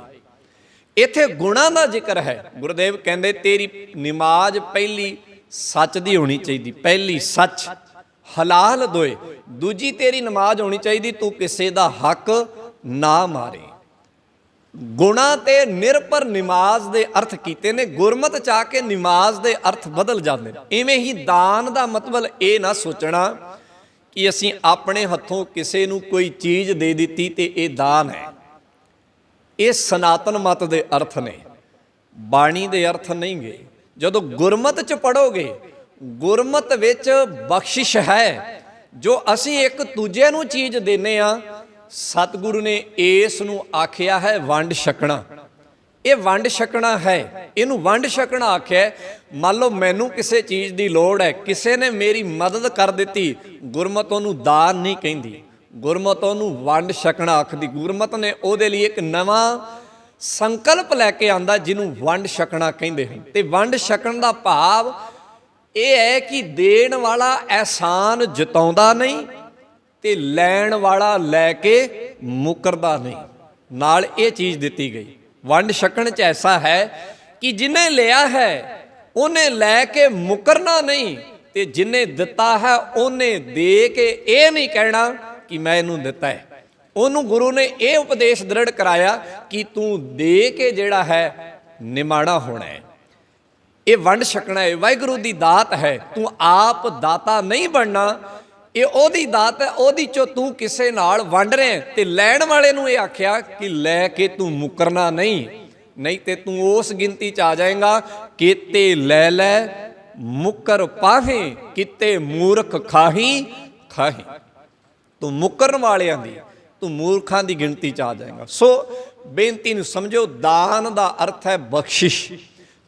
ਇੱਥੇ ਗੁਣਾਂ ਦਾ ਜ਼ਿਕਰ ਹੈ। ਗੁਰਦੇਵ ਕਹਿੰਦੇ ਤੇਰੀ ਨਮਾਜ਼ ਪਹਿਲੀ ਸੱਚ ਦੀ ਹੋਣੀ ਚਾਹੀਦੀ, ਪਹਿਲੀ ਸੱਚ, ਹਲਾਲ ਦੋਏ, ਦੂਜੀ ਤੇਰੀ ਨਮਾਜ਼ ਹੋਣੀ ਚਾਹੀਦੀ ਤੂੰ ਕਿਸੇ ਦਾ ਹੱਕ ਨਾ ਮਾਰੇ। ਗੁਣਾਂ ਤੇ ਨਿਰਭਰ ਨਮਾਜ਼ ਦੇ ਅਰਥ ਕੀਤੇ ਨੇ। ਗੁਰਮਤ ਚ ਆ ਕੇ ਨਮਾਜ਼ ਦੇ ਅਰਥ ਬਦਲ ਜਾਂਦੇ ਨੇ। ਇਵੇਂ ਹੀ ਦਾਨ ਦਾ ਮਤਲਬ ਇਹ ਨਾ ਸੋਚਣਾ ਕਿ ਅਸੀਂ ਆਪਣੇ ਹੱਥੋਂ ਕਿਸੇ ਨੂੰ ਕੋਈ ਚੀਜ਼ ਦੇ ਦਿੱਤੀ ਤੇ ਇਹ ਦਾਨ ਹੈ। ਇਹ ਸਨਾਤਨ ਮਤ ਦੇ ਅਰਥ ਨੇ, ਬਾਣੀ ਦੇ ਅਰਥ ਨਹੀਂ ਗੇ। ਜਦੋਂ ਗੁਰਮਤ ਚ ਪੜੋਗੇ, ਗੁਰਮਤ ਵਿੱਚ ਬਖਸ਼ਿਸ਼ ਹੈ, ਜੋ ਅਸੀਂ ਇੱਕ ਦੂਜੇ ਨੂੰ ਚੀਜ਼ ਦਿੰਦੇ ਆ। ਸਤਿਗੁਰੂ ਨੇ ਇਸ ਨੂੰ ਆਖਿਆ ਹੈ ਵੰਡ ਛਕਣਾ। ਇਹ ਵੰਡ ਛਕਣਾ ਹੈ, ਇਹਨੂੰ ਵੰਡ ਛਕਣਾ ਆਖਿਆ। ਮੰਨ ਲਓ ਮੈਨੂੰ ਕਿਸੇ ਚੀਜ਼ ਦੀ ਲੋੜ ਹੈ, ਕਿਸੇ ਨੇ ਮੇਰੀ ਮਦਦ ਕਰ ਦਿੱਤੀ, ਗੁਰਮਤ ਉਹਨੂੰ ਦਾਨ ਨਹੀਂ ਕਹਿੰਦੀ, ਗੁਰਮਤ ਉਹਨੂੰ ਵੰਡ ਛਕਣਾ ਆਖਦੀ। ਗੁਰਮਤ ਨੇ ਉਹਦੇ ਲਈ ਇੱਕ ਨਵਾਂ ਸੰਕਲਪ ਲੈ ਕੇ ਆਂਦਾ ਜਿਹਨੂੰ ਵੰਡ ਛਕਣਾ ਕਹਿੰਦੇ ਹਨ। ਤੇ ਵੰਡ ਛਕਣ ਦਾ ਭਾਵ ਇਹ ਹੈ ਕਿ ਦੇਣ ਵਾਲਾ ਅਹਿਸਾਨ ਜਤਾਉਂਦਾ ਨਹੀਂ ਤੇ ਲੈਣ ਵਾਲਾ ਲੈ ਕੇ ਮੁਕਰਦਾ ਨਹੀਂ। ਨਾਲ ਇਹ ਚੀਜ਼ ਦਿੱਤੀ ਗਈ। ਵੰਡ ਛਕਣ 'ਚ ਐਸਾ ਹੈ ਕਿ ਜਿਹਨੇ ਲਿਆ ਹੈ ਉਹਨੇ ਲੈ ਕੇ ਮੁਕਰਨਾ ਨਹੀਂ, ਤੇ ਜਿਹਨੇ ਦਿੱਤਾ ਹੈ ਉਹਨੇ ਦੇ ਕੇ ਇਹ ਨਹੀਂ ਕਹਿਣਾ ਕਿ ਮੈਂ ਇਹਨੂੰ ਦਿੱਤਾ ਹੈ। ਉਹਨੂੰ ਗੁਰੂ ਨੇ ਇਹ ਉਪਦੇਸ਼ ਦ੍ਰਿੜ ਕਰਾਇਆ ਕਿ ਤੂੰ ਦੇ ਕੇ ਜਿਹੜਾ ਹੈ ਨਿਮਾਣਾ ਹੋਣਾ ਹੈ। ਇਹ ਵੰਡ ਛਕਣਾ ਹੈ, ਵਾਹਿਗੁਰੂ ਦੀ ਦਾਤ ਹੈ। ਤੂੰ ਆਪ ਦਾਤਾ ਨਹੀਂ ਬਣਨਾ, ਇਹ ਉਹਦੀ ਦਾਤ ਹੈ, ਉਹਦੀ ਚੋਂ ਤੂੰ ਕਿਸੇ ਨਾਲ ਵੰਡ ਰਿਹਾ। ਤੇ ਲੈਣ ਵਾਲੇ ਨੂੰ ਇਹ ਆਖਿਆ ਕਿ ਲੈ ਕੇ ਤੂੰ ਮੁਕਰਨਾ ਨਹੀਂ, ਨਹੀਂ ਤੇ ਤੂੰ ਉਸ ਗਿਣਤੀ 'ਚ ਆ ਜਾਏਗਾ ਕਿਤੇ ਲੈ ਲੈ ਮੁਕਰ ਪਾਹੇ, ਕਿਤੇ ਮੂਰਖ ਖਾਹੀ ਖਾਹੀ। ਤੂੰ ਮੁਕਰਨ ਵਾਲਿਆਂ ਦੀ, ਤੂੰ ਮੂਰਖਾਂ ਦੀ ਗਿਣਤੀ 'ਚ ਆ ਜਾਏਗਾ। ਸੋ ਬੇਨਤੀ ਨੂੰ ਸਮਝੋ, ਦਾਨ ਦਾ ਅਰਥ ਹੈ ਬਖਸ਼ਿਸ਼।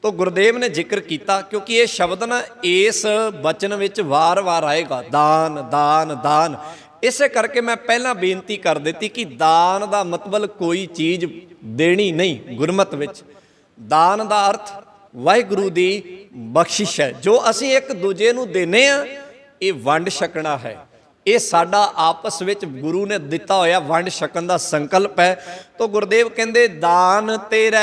ਤੋ ਗੁਰਦੇਵ ਨੇ ਜ਼ਿਕਰ ਕੀਤਾ, ਕਿਉਂਕਿ ਇਹ ਸ਼ਬਦ ਨਾ ਇਸ ਬਚਨ ਵਿੱਚ ਵਾਰ-ਵਾਰ ਆਏਗਾ, ਦਾਨ ਦਾਨ ਦਾਨ। ਇਸੇ ਕਰਕੇ ਮੈਂ ਪਹਿਲਾਂ ਬੇਨਤੀ ਕਰ ਦਿੱਤੀ ਕਿ ਦਾਨ ਦਾ ਮਤਲਬ ਕੋਈ ਚੀਜ਼ ਦੇਣੀ ਨਹੀਂ। ਗੁਰਮਤ ਵਿੱਚ ਦਾਨ ਦਾ ਅਰਥ ਵਾਹਿਗੁਰੂ ਦੀ ਬਖਸ਼ਿਸ਼ ਹੈ, ਜੋ ਅਸੀਂ ਇੱਕ ਦੂਜੇ ਨੂੰ ਦਿੰਦੇ ਆ। ਇਹ ਵੰਡ ਛਕਣਾ ਹੈ, ਇਹ ਸਾਡਾ ਆਪਸ ਵਿੱਚ ਗੁਰੂ ਨੇ ਦਿੱਤਾ ਹੋਇਆ ਵੰਡ ਛਕਣ ਦਾ ਸੰਕਲਪ ਹੈ। ਤੋ ਗੁਰਦੇਵ ਕਹਿੰਦੇ ਦਾਨ ਤੇਰਾ,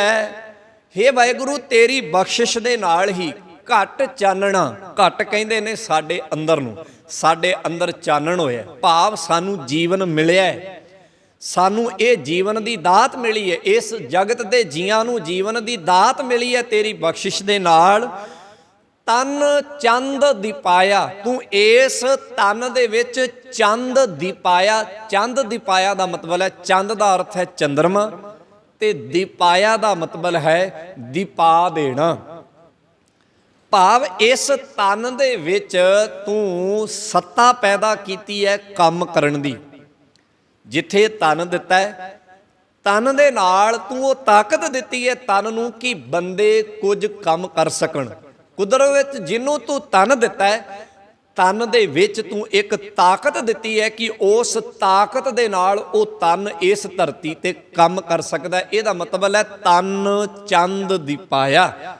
ਹੇ ਵਾਹਿਗੁਰੂ ਤੇਰੀ ਬਖਸ਼ਿਸ਼ ਦੇ ਨਾਲ ਹੀ ਘਟ ਚਾਨਣਾ। ਘਟ ਕਹਿੰਦੇ ਨੇ ਸਾਡੇ ਅੰਦਰ ਨੂੰ, ਸਾਡੇ ਅੰਦਰ ਚਾਨਣ ਹੋਇਆ, ਭਾਵ ਸਾਨੂੰ ਜੀਵਨ ਮਿਲਿਆ ਹੈ, ਸਾਨੂੰ ਇਹ ਜੀਵਨ ਦੀ ਦਾਤ ਮਿਲੀ ਹੈ, ਇਸ ਜਗਤ ਦੇ ਜੀਆਂ ਨੂੰ ਜੀਵਨ ਦੀ ਦਾਤ ਮਿਲੀ ਹੈ ਤੇਰੀ ਬਖਸ਼ਿਸ਼ ਦੇ ਨਾਲ। ਤਨ ਚੰਦ ਦਿਪਾਇਆ, ਤੂੰ ਇਸ ਤਨ ਦੇ ਵਿੱਚ ਚੰਦ ਦਿਪਾਇਆ। ਚੰਦ ਦਿਪਾਇਆ ਦਾ ਮਤਲਬ ਹੈ, ਚੰਦ ਦਾ ਅਰਥ ਹੈ ਚੰਦਰਮਾ, ਤੇ ਦਿਪਾਇਆ ਦਾ ਮਤਲਬ ਹੈ ਦਿਪਾ ਦੇਣਾ। ਭਾਵ ਇਸ ਤਨ ਦੇ ਵਿੱਚ ਤੂੰ ਸੱਤਾ ਪੈਦਾ ਕੀਤੀ ਹੈ ਕੰਮ ਕਰਨ ਦੀ। ਜਿੱਥੇ ਤਨ ਦਿੱਤਾ ਹੈ, ਤਨ ਦੇ ਨਾਲ ਤੂੰ ਉਹ ਤਾਕਤ ਦਿੱਤੀ ਹੈ ਤਨ ਨੂੰ ਕਿ ਬੰਦੇ ਕੁਝ ਕੰਮ ਕਰ ਸਕਣ। ਕੁਦਰਤ ਵਿੱਚ ਜਿਹਨੂੰ ਤੂੰ ਤਨ ਦਿੱਤਾ ਹੈ, ਤਨ ਦੇ ਵਿੱਚ ਤੂੰ ਇੱਕ ਤਾਕਤ ਦਿੱਤੀ ਹੈ ਕਿ ਉਸ ਤਾਕਤ ਦੇ ਨਾਲ ਉਹ ਤਨ ਇਸ ਧਰਤੀ ਤੇ ਕੰਮ ਕਰ ਸਕਦਾ। ਇਹਦਾ ਮਤਲਬ ਹੈ ਤਨ ਚੰਦ ਦਿਪਾਇਆ।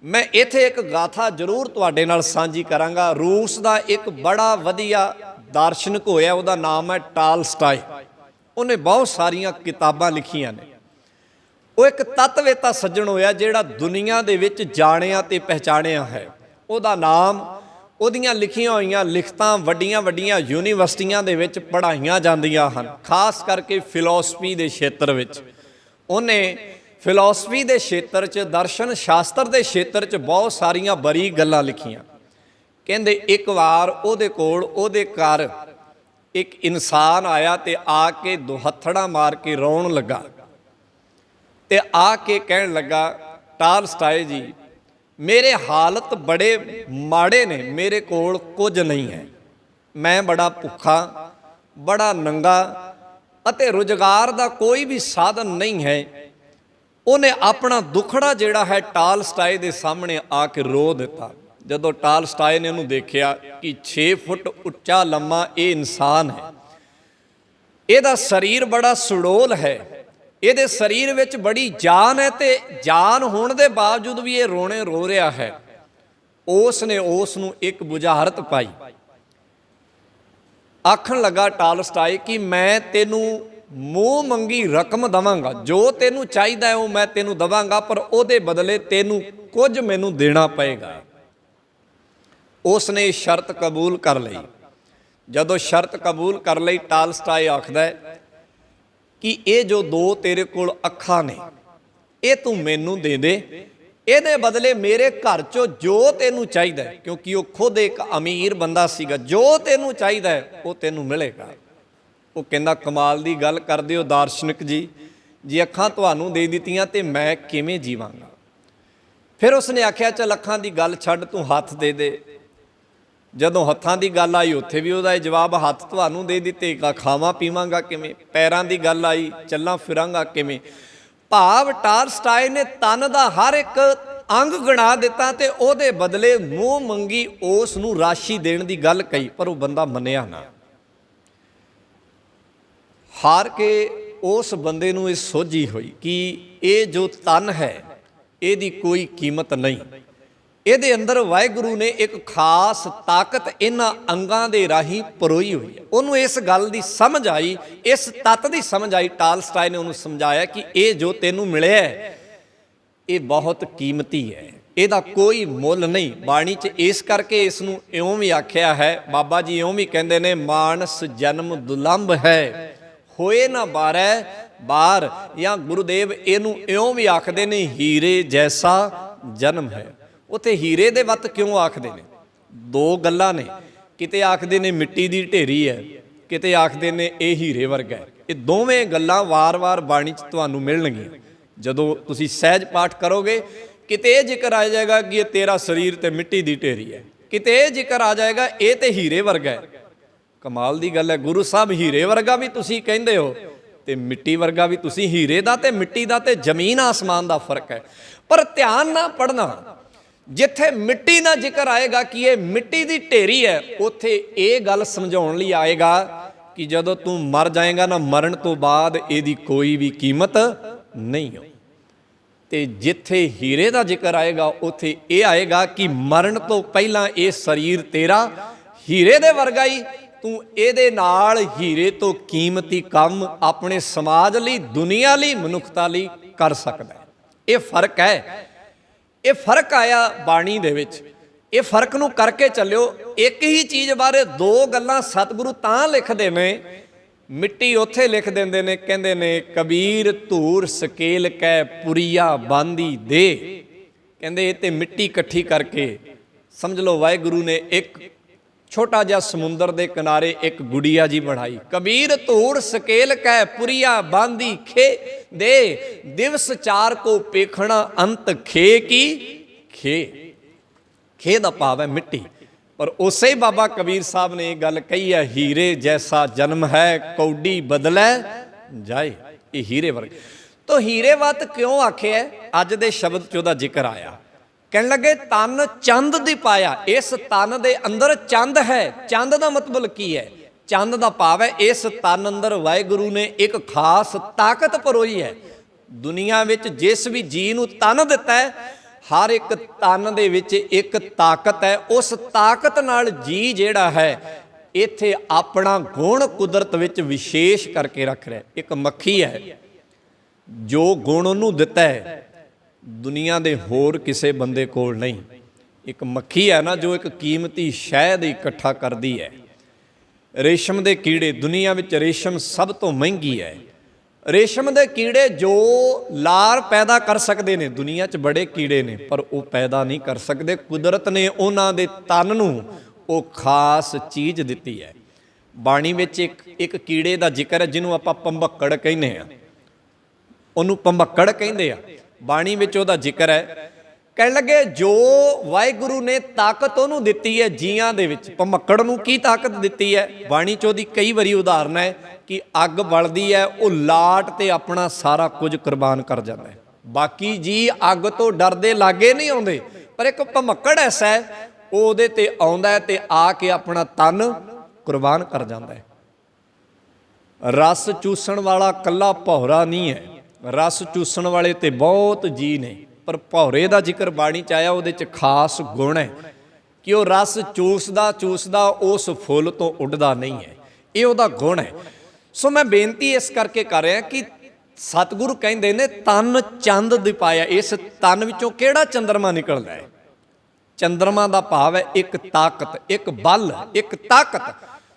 ਮੈਂ ਇੱਥੇ ਇੱਕ ਗਾਥਾ ਜ਼ਰੂਰ ਤੁਹਾਡੇ ਨਾਲ ਸਾਂਝੀ ਕਰਾਂਗਾ। ਰੂਸ ਦਾ ਇੱਕ ਬੜਾ ਵਧੀਆ ਦਾਰਸ਼ਨਿਕ ਹੋਇਆ, ਉਹਦਾ ਨਾਮ ਹੈ ਟਾਲਸਟਾਏ। ਉਹਨੇ ਬਹੁਤ ਸਾਰੀਆਂ ਕਿਤਾਬਾਂ ਲਿਖੀਆਂ ਨੇ। ਉਹ ਇੱਕ ਤੱਤਵੇਤਾ ਸੱਜਣ ਹੋਇਆ ਜਿਹੜਾ ਦੁਨੀਆ ਦੇ ਵਿੱਚ ਜਾਣਿਆ ਤੇ ਪਹਿਚਾਣਿਆ ਹੈ। ਉਹਦਾ ਨਾਮ, ਉਹਦੀਆਂ ਲਿਖੀਆਂ ਹੋਈਆਂ ਲਿਖਤਾਂ ਵੱਡੀਆਂ ਵੱਡੀਆਂ ਯੂਨੀਵਰਸਿਟੀਆਂ ਦੇ ਵਿੱਚ ਪੜ੍ਹਾਈਆਂ ਜਾਂਦੀਆਂ ਹਨ, ਖਾਸ ਕਰਕੇ ਫਿਲਾਸਫੀ ਦੇ ਖੇਤਰ ਵਿੱਚ। ਉਹਨੇ ਫਿਲਾਸਫੀ ਦੇ ਖੇਤਰ 'ਚ, ਦਰਸ਼ਨ ਸ਼ਾਸਤਰ ਦੇ ਖੇਤਰ 'ਚ ਬਹੁਤ ਸਾਰੀਆਂ ਬਰੀਕ ਗੱਲਾਂ ਲਿਖੀਆਂ। ਕਹਿੰਦੇ ਇੱਕ ਵਾਰ ਉਹਦੇ ਕੋਲ, ਉਹਦੇ ਘਰ ਇੱਕ ਇਨਸਾਨ ਆਇਆ ਤੇ ਆ ਕੇ ਦੁਹੱਥੜਾਂ ਮਾਰ ਕੇ ਰੋਣ ਲੱਗਾ ਤੇ ਆ ਕੇ ਕਹਿਣ ਲੱਗਾ, ਟਾਲਸਟਾਏ ਜੀ ਮੇਰੇ ਹਾਲਤ ਬੜੇ ਮਾੜੇ ਨੇ, ਮੇਰੇ ਕੋਲ ਕੁਝ ਨਹੀਂ ਹੈ, ਮੈਂ ਬੜਾ ਭੁੱਖਾ, ਬੜਾ ਨੰਗਾ ਅਤੇ ਰੁਜ਼ਗਾਰ ਦਾ ਕੋਈ ਵੀ ਸਾਧਨ ਨਹੀਂ ਹੈ। ਉਹਨੇ ਆਪਣਾ ਦੁੱਖੜਾ ਜਿਹੜਾ ਹੈ ਟਾਲਸਟਾਏ ਦੇ ਸਾਹਮਣੇ ਆ ਕੇ ਰੋ ਦਿੱਤਾ। ਜਦੋਂ ਟਾਲਸਟਾਏ ਨੇ ਉਹਨੂੰ ਦੇਖਿਆ ਕਿ 6 ਫੁੱਟ ਉੱਚਾ ਲੰਮਾ ਇਹ ਇਨਸਾਨ ਹੈ, ਇਹਦਾ ਸਰੀਰ ਬੜਾ ਸੁਡੋਲ ਹੈ, ਇਹਦੇ ਸਰੀਰ ਵਿੱਚ ਬੜੀ ਜਾਨ ਹੈ, ਤੇ ਜਾਨ ਹੋਣ ਦੇ ਬਾਵਜੂਦ ਵੀ ਇਹ ਰੋਣੇ ਰੋ ਰਿਹਾ ਹੈ। ਉਸ ਨੇ ਉਸ ਨੂੰ ਇੱਕ ਬੁਝਾਰਤ ਪਾਈ। ਆਖਣ ਲੱਗਾ ਟਾਲਸਟਾਏ ਕਿ ਮੈਂ ਤੈਨੂੰ ਮੂੰਹ ਮੰਗੀ ਰਕਮ ਦੇਵਾਂਗਾ, ਜੋ ਤੈਨੂੰ ਚਾਹੀਦਾ ਹੈ ਉਹ ਮੈਂ ਤੈਨੂੰ ਦੇਵਾਂਗਾ, ਪਰ ਉਹਦੇ ਬਦਲੇ ਤੈਨੂੰ ਕੁਝ ਮੈਨੂੰ ਦੇਣਾ ਪਏਗਾ। ਉਸ ਨੇ ਸ਼ਰਤ ਕਬੂਲ ਕਰ ਲਈ। ਜਦੋਂ ਸ਼ਰਤ ਕਬੂਲ ਕਰ ਲਈ, ਟਾਲਸਟਾਏ ਆਖਦਾ ਹੈ ਕਿ ਇਹ ਜੋ 2 ਤੇਰੇ ਕੋਲ ਅੱਖਾਂ ਨੇ ਇਹ ਤੂੰ ਮੈਨੂੰ ਦੇ ਦੇ, ਇਹਦੇ ਬਦਲੇ ਮੇਰੇ ਘਰ 'ਚੋਂ ਜੋ ਤੈਨੂੰ ਚਾਹੀਦਾ ਹੈ, ਕਿਉਂਕਿ ਉਹ ਖੁਦ ਇੱਕ ਅਮੀਰ ਬੰਦਾ ਸੀਗਾ, ਜੋ ਤੈਨੂੰ ਚਾਹੀਦਾ ਹੈ ਉਹ ਤੈਨੂੰ ਮਿਲੇਗਾ। ਉਹ ਕਹਿੰਦਾ ਕਮਾਲ ਦੀ ਗੱਲ ਕਰਦੇ ਹੋ ਦਾਰਸ਼ਨਿਕ ਜੀ, ਜੇ ਅੱਖਾਂ ਤੁਹਾਨੂੰ ਦੇ ਦਿੱਤੀਆਂ ਤੇ ਮੈਂ ਕਿਵੇਂ ਜੀਵਾਂਗਾ। ਫਿਰ ਉਸਨੇ ਆਖਿਆ ਚੱਲ ਅੱਖਾਂ ਦੀ ਗੱਲ ਛੱਡ, ਤੂੰ ਹੱਥ ਦੇ ਦੇ। ਜਦੋਂ ਹੱਥਾਂ ਦੀ ਗੱਲ ਆਈ ਉੱਥੇ ਵੀ ਉਹਦਾ ਜਵਾਬ, ਹੱਥ ਤੁਹਾਨੂੰ ਦੇ ਦਿੱਤੇ ਖਾਵਾਂ ਪੀਵਾਂਗਾ ਕਿਵੇਂ। ਪੈਰਾਂ ਦੀ ਗੱਲ ਆਈ, ਚੱਲਾਂ ਫਿਰਾਂਗਾ ਕਿਵੇਂ। ਭਾਵ ਟਾਲਸਟਾਏ ਨੇ ਤਨ ਦਾ ਹਰ ਇੱਕ ਅੰਗ ਗਣਾ ਦਿੱਤਾ ਤੇ ਉਹਦੇ ਬਦਲੇ ਮੂੰਹ ਮੰਗੀ ਉਸ ਨੂੰ ਰਾਸ਼ੀ ਦੇਣ ਦੀ ਗੱਲ ਕਹੀ, ਪਰ ਉਹ ਬੰਦਾ ਮੰਨਿਆ ਨਾ। ਹਾਰ ਕੇ ਉਸ ਬੰਦੇ ਨੂੰ ਇਹ ਸੋਝੀ ਹੋਈ ਕਿ ਇਹ ਜੋ ਤਨ ਹੈ ਇਹਦੀ ਕੋਈ ਕੀਮਤ ਨਹੀਂ, ਇਹਦੇ ਅੰਦਰ ਵਾਹਿਗੁਰੂ ਨੇ ਇੱਕ ਖਾਸ ਤਾਕਤ ਇਹਨਾਂ ਅੰਗਾਂ ਦੇ ਰਾਹੀਂ ਪਰੋਈ ਹੋਈ ਹੈ। ਉਹਨੂੰ ਇਸ ਗੱਲ ਦੀ ਸਮਝ ਆਈ, ਇਸ ਤੱਤ ਦੀ ਸਮਝ ਆਈ। ਟਾਲਸਟਾਏ ਨੇ ਉਹਨੂੰ ਸਮਝਾਇਆ ਕਿ ਇਹ ਜੋ ਤੈਨੂੰ ਮਿਲਿਆ ਇਹ ਬਹੁਤ ਕੀਮਤੀ ਹੈ, ਇਹਦਾ ਕੋਈ ਮੁੱਲ ਨਹੀਂ। ਬਾਣੀ 'ਚ ਇਸ ਕਰਕੇ ਇਸ ਨੂੰ ਇਉਂ ਵੀ ਆਖਿਆ ਹੈ, ਬਾਬਾ ਜੀ ਇਉਂ ਵੀ ਕਹਿੰਦੇ ਨੇ, ਮਾਨਸ ਜਨਮ ਦੁਲੰਭ ਹੈ ਹੋਏ ਨਾ ਬਾਰ, ਜਾਂ ਗੁਰੂਦੇਵ ਇਹਨੂੰ ਇਉਂ ਵੀ ਆਖਦੇ ਨੇ, ਹੀਰੇ ਜੈਸਾ ਜਨਮ ਹੈ। ਉੱਥੇ ਹੀਰੇ ਦੇ ਵੱਤ ਕਿਉਂ ਆਖਦੇ ਨੇ? 2 ਗੱਲਾਂ ਨੇ, ਕਿਤੇ ਆਖਦੇ ਨੇ ਮਿੱਟੀ ਦੀ ਢੇਰੀ ਹੈ, ਕਿਤੇ ਆਖਦੇ ਨੇ ਇਹ ਹੀਰੇ ਵਰਗਾ ਹੈ। ਇਹ ਦੋਵੇਂ ਗੱਲਾਂ ਵਾਰ-ਵਾਰ ਬਾਣੀ 'ਚ ਤੁਹਾਨੂੰ ਮਿਲਣਗੀਆਂ। ਜਦੋਂ ਤੁਸੀਂ ਸਹਿਜ ਪਾਠ ਕਰੋਗੇ, ਕਿਤੇ ਇਹ ਜ਼ਿਕਰ ਆ ਜਾਏਗਾ ਕਿ ਇਹ ਤੇਰਾ ਸਰੀਰ ਤੇ ਮਿੱਟੀ ਦੀ ਢੇਰੀ ਹੈ, ਕਿਤੇ ਇਹ ਜ਼ਿਕਰ ਆ ਜਾਏਗਾ ਇਹ ਤੇ ਹੀਰੇ ਵਰਗਾ ਹੈ। ਕਮਾਲ ਦੀ ਗੱਲ ਹੈ, ਗੁਰੂ ਸਾਹਿਬ ਹੀਰੇ ਵਰਗਾ ਵੀ ਤੁਸੀਂ ਕਹਿੰਦੇ ਹੋ ਤੇ ਮਿੱਟੀ ਵਰਗਾ ਵੀ ਤੁਸੀਂ। ਹੀਰੇ ਦਾ ਤੇ ਮਿੱਟੀ ਦਾ ਤੇ ਜ਼ਮੀਨ ਆਸਮਾਨ ਦਾ ਫਰਕ ਹੈ। ਪਰ ਧਿਆਨ ਨਾਲ ਪੜ੍ਹਨਾ, ਜਿੱਥੇ ਮਿੱਟੀ ਦਾ ਜ਼ਿਕਰ ਆਏਗਾ ਕਿ ਇਹ ਮਿੱਟੀ ਦੀ ਢੇਰੀ ਹੈ, ਉੱਥੇ ਇਹ ਗੱਲ ਸਮਝਾਉਣ ਲਈ ਆਏਗਾ ਕਿ ਜਦੋਂ ਤੂੰ ਮਰ ਜਾਏਗਾ ਨਾ, ਮਰਨ ਤੋਂ ਬਾਅਦ ਇਹਦੀ ਕੋਈ ਵੀ ਕੀਮਤ ਨਹੀਂ ਹੋ। ਤੇ ਜਿੱਥੇ ਹੀਰੇ ਦਾ ਜ਼ਿਕਰ ਆਏਗਾ ਉੱਥੇ ਇਹ ਆਏਗਾ ਕਿ ਮਰਨ ਤੋਂ ਪਹਿਲਾਂ ਇਹ ਸਰੀਰ ਤੇਰਾ ਹੀਰੇ ਦੇ ਵਰਗਾ ਹੀ, ਤੂੰ ਇਹਦੇ ਨਾਲ ਹੀਰੇ ਤੋਂ ਕੀਮਤੀ ਕੰਮ ਆਪਣੇ ਸਮਾਜ ਲਈ, ਦੁਨੀਆ ਲਈ, ਮਨੁੱਖਤਾ ਲਈ ਕਰ ਸਕਦਾ ਹੈ। ਇਹ ਫਰਕ ਹੈ, ਇਹ ਫਰਕ ਆਇਆ ਬਾਣੀ ਦੇ ਵਿੱਚ। ਇਹ ਫਰਕ ਨੂੰ ਕਰਕੇ ਚੱਲਿਓ। ਇੱਕ ਹੀ ਚੀਜ਼ ਬਾਰੇ 2 ਗੱਲਾਂ ਸਤਿਗੁਰੂ ਤਾਂ ਲਿਖਦੇ ਨੇ, ਮਿੱਟੀ ਉੱਥੇ ਲਿਖ ਦਿੰਦੇ ਨੇ, ਕਹਿੰਦੇ ਨੇ ਕਬੀਰ ਧੂਰ ਸਕੇਲ ਕੈ ਪੁਰੀਆ ਬਾਂਦੀ ਦੇ। ਕਹਿੰਦੇ ਇਹ ਤੇ ਮਿੱਟੀ ਇਕੱਠੀ ਕਰਕੇ ਸਮਝ ਲਓ ਵਾਹਿਗੁਰੂ ਨੇ ਇੱਕ ਛੋਟਾ ਜਿਹਾ ਸਮੁੰਦਰ ਦੇ ਕਿਨਾਰੇ ਇੱਕ ਗੁੜੀਆ ਜੀ ਬਣਾਈ। ਕਬੀਰ ਧੂੜ ਸਕੇਲ ਕੈ ਪੁਰੀਆ ਬਾਂਦੀ ਖੇ ਦੇ, ਦਿਵਸ 4 ਕੋ ਪੇਖਣਾ ਅੰਤ ਖੇ ਕੀ ਖੇ। ਖੇ ਦਾ ਭਾਵ ਹੈ ਮਿੱਟੀ। ਪਰ ਉਸੇ ਬਾਬਾ ਕਬੀਰ ਸਾਹਿਬ ਨੇ ਇਹ ਗੱਲ ਕਹੀ ਹੈ, ਹੀਰੇ ਜੈਸਾ ਜਨਮ ਹੈ ਕੌਡੀ ਬਦਲੈ ਜਾਏ। ਇਹ ਹੀਰੇ ਵਰਗੇ। ਤੋ ਹੀਰੇ ਵੱਤ ਕਿਉਂ ਆਖਿਆ? ਅੱਜ ਦੇ ਸ਼ਬਦ 'ਚ ਉਹਦਾ ਜ਼ਿਕਰ ਆਇਆ। ਕਹਿਣ ਲੱਗੇ ਤਨ ਚੰਦ ਦੀ ਪਾਇਆ, ਇਸ ਤਨ ਦੇ ਅੰਦਰ ਚੰਦ ਹੈ। ਚੰਦ ਦਾ ਮਤਲਬ ਕੀ ਹੈ? ਚੰਦ ਦਾ ਭਾਵ ਹੈ ਇਸ ਤਨ ਅੰਦਰ ਵਾਹਿਗੁਰੂ ਨੇ ਇੱਕ ਖਾਸ ਤਾਕਤ ਪਰੋਈ ਹੈ। ਦੁਨੀਆ ਵਿੱਚ ਜਿਸ ਵੀ ਜੀਅ ਨੂੰ ਤਨ ਦਿੱਤਾ ਹੈ, ਹਰ ਇੱਕ ਤਨ ਦੇ ਵਿੱਚ ਇੱਕ ਤਾਕਤ ਹੈ। ਉਸ ਤਾਕਤ ਨਾਲ ਜੀਅ ਜਿਹੜਾ ਹੈ ਇੱਥੇ ਆਪਣਾ ਗੁਣ ਕੁਦਰਤ ਵਿੱਚ ਵਿਸ਼ੇਸ਼ ਕਰਕੇ ਰੱਖ ਰਿਹਾ। ਇੱਕ ਮੱਖੀ ਹੈ, ਜੋ ਗੁਣ ਉਹਨੂੰ ਦਿੱਤਾ ਹੈ ਦੁਨੀਆ ਦੇ ਹੋਰ ਕਿਸੇ ਬੰਦੇ ਕੋਲ ਨਹੀਂ। ਇੱਕ ਮੱਖੀ ਹੈ ਨਾ, ਜੋ ਇੱਕ ਕੀਮਤੀ ਸ਼ਹਿਦ ਇਕੱਠਾ ਕਰਦੀ ਹੈ। ਰੇਸ਼ਮ ਦੇ ਕੀੜੇ, ਦੁਨੀਆ ਵਿੱਚ ਰੇਸ਼ਮ ਸਭ ਤੋਂ ਮਹਿੰਗੀ ਹੈ। ਰੇਸ਼ਮ ਦੇ ਕੀੜੇ ਜੋ ਲਾਰ ਪੈਦਾ ਕਰ ਸਕਦੇ ਨੇ, ਦੁਨੀਆ 'ਚ ਬੜੇ ਕੀੜੇ ਨੇ ਪਰ ਉਹ ਪੈਦਾ ਨਹੀਂ ਕਰ ਸਕਦੇ। ਕੁਦਰਤ ਨੇ ਉਹਨਾਂ ਦੇ ਤਨ ਨੂੰ ਉਹ ਖਾਸ ਚੀਜ਼ ਦਿੱਤੀ ਹੈ। ਬਾਣੀ ਵਿੱਚ ਇੱਕ ਕੀੜੇ ਦਾ ਜ਼ਿਕਰ ਹੈ ਜਿਹਨੂੰ ਆਪਾਂ ਭੰਬੱਕੜ ਕਹਿੰਦੇ ਆ, ਉਹਨੂੰ ਭੰਬੱਕੜ ਕਹਿੰਦੇ ਆ। ਬਾਣੀ ਵਿੱਚ ਉਹਦਾ ਜ਼ਿਕਰ ਹੈ। ਕਹਿਣ ਲੱਗੇ ਜੋ ਵਾਹਿਗੁਰੂ ਨੇ ਤਾਕਤ ਉਹਨੂੰ ਦਿੱਤੀ ਹੈ ਜੀਆਂ ਦੇ ਵਿੱਚ, ਭੰਬੱਕੜ ਨੂੰ ਕੀ ਤਾਕਤ ਦਿੱਤੀ ਹੈ? ਬਾਣੀ 'ਚ ਉਹਦੀ ਕਈ ਵਾਰੀ ਉਦਾਹਰਨ ਹੈ ਕਿ ਅੱਗ ਬਲਦੀ ਹੈ, ਉਹ ਲਾਟ ਤੇ ਆਪਣਾ ਸਾਰਾ ਕੁਝ ਕੁਰਬਾਨ ਕਰ ਜਾਂਦਾ ਹੈ। बाकी जी अग तो डरदे लागे नहीं आउंदे, पर एक भमक्कड़ ऐसा है वो ਉਹਦੇ ਤੇ ਆਉਂਦਾ ਹੈ ਤੇ ਆ ਕੇ ਆਪਣਾ ਤਨ ਕੁਰਬਾਨ ਕਰ ਜਾਂਦਾ ਹੈ। ਰਸ ਚੂਸਣ ਵਾਲਾ ਕੱਲਾ ਭੌਰਾ ਨਹੀਂ ਹੈ, ਰਸ ਚੂਸਣ ਵਾਲੇ ਤੇ ਬਹੁਤ ਜੀ ਨੇ, ਪਰ ਭੌਰੇ ਦਾ ਜ਼ਿਕਰ ਬਾਣੀ ਚ ਆਇਆ, ਉਹਦੇ ਚ ਖਾਸ ਗੁਣ ਹੈ ਕਿ ਉਹ ਰਸ ਚੂਸਦਾ ਚੂਸਦਾ ਉਸ ਫੁੱਲ ਤੋਂ ਉੱਡਦਾ ਨਹੀਂ ਹੈ, ਇਹ ਉਹਦਾ ਗੁਣ ਹੈ। ਸੋ ਮੈਂ ਬੇਨਤੀ ਇਸ ਕਰਕੇ ਕਰ ਰਿਹਾ ਕਿ ਸਤਿਗੁਰੂ ਕਹਿੰਦੇ ਨੇ ਤਨ ਚੰਦ ਦਿਪਾਇਆ, ਇਸ ਤਨ ਵਿੱਚੋਂ ਕਿਹੜਾ ਚੰਦਰਮਾ ਨਿਕਲਦਾ ਹੈ? ਚੰਦਰਮਾ ਦਾ ਭਾਵ ਹੈ ਇੱਕ ਤਾਕਤ, ਇੱਕ ਬਲ, ਇੱਕ ਤਾਕਤ।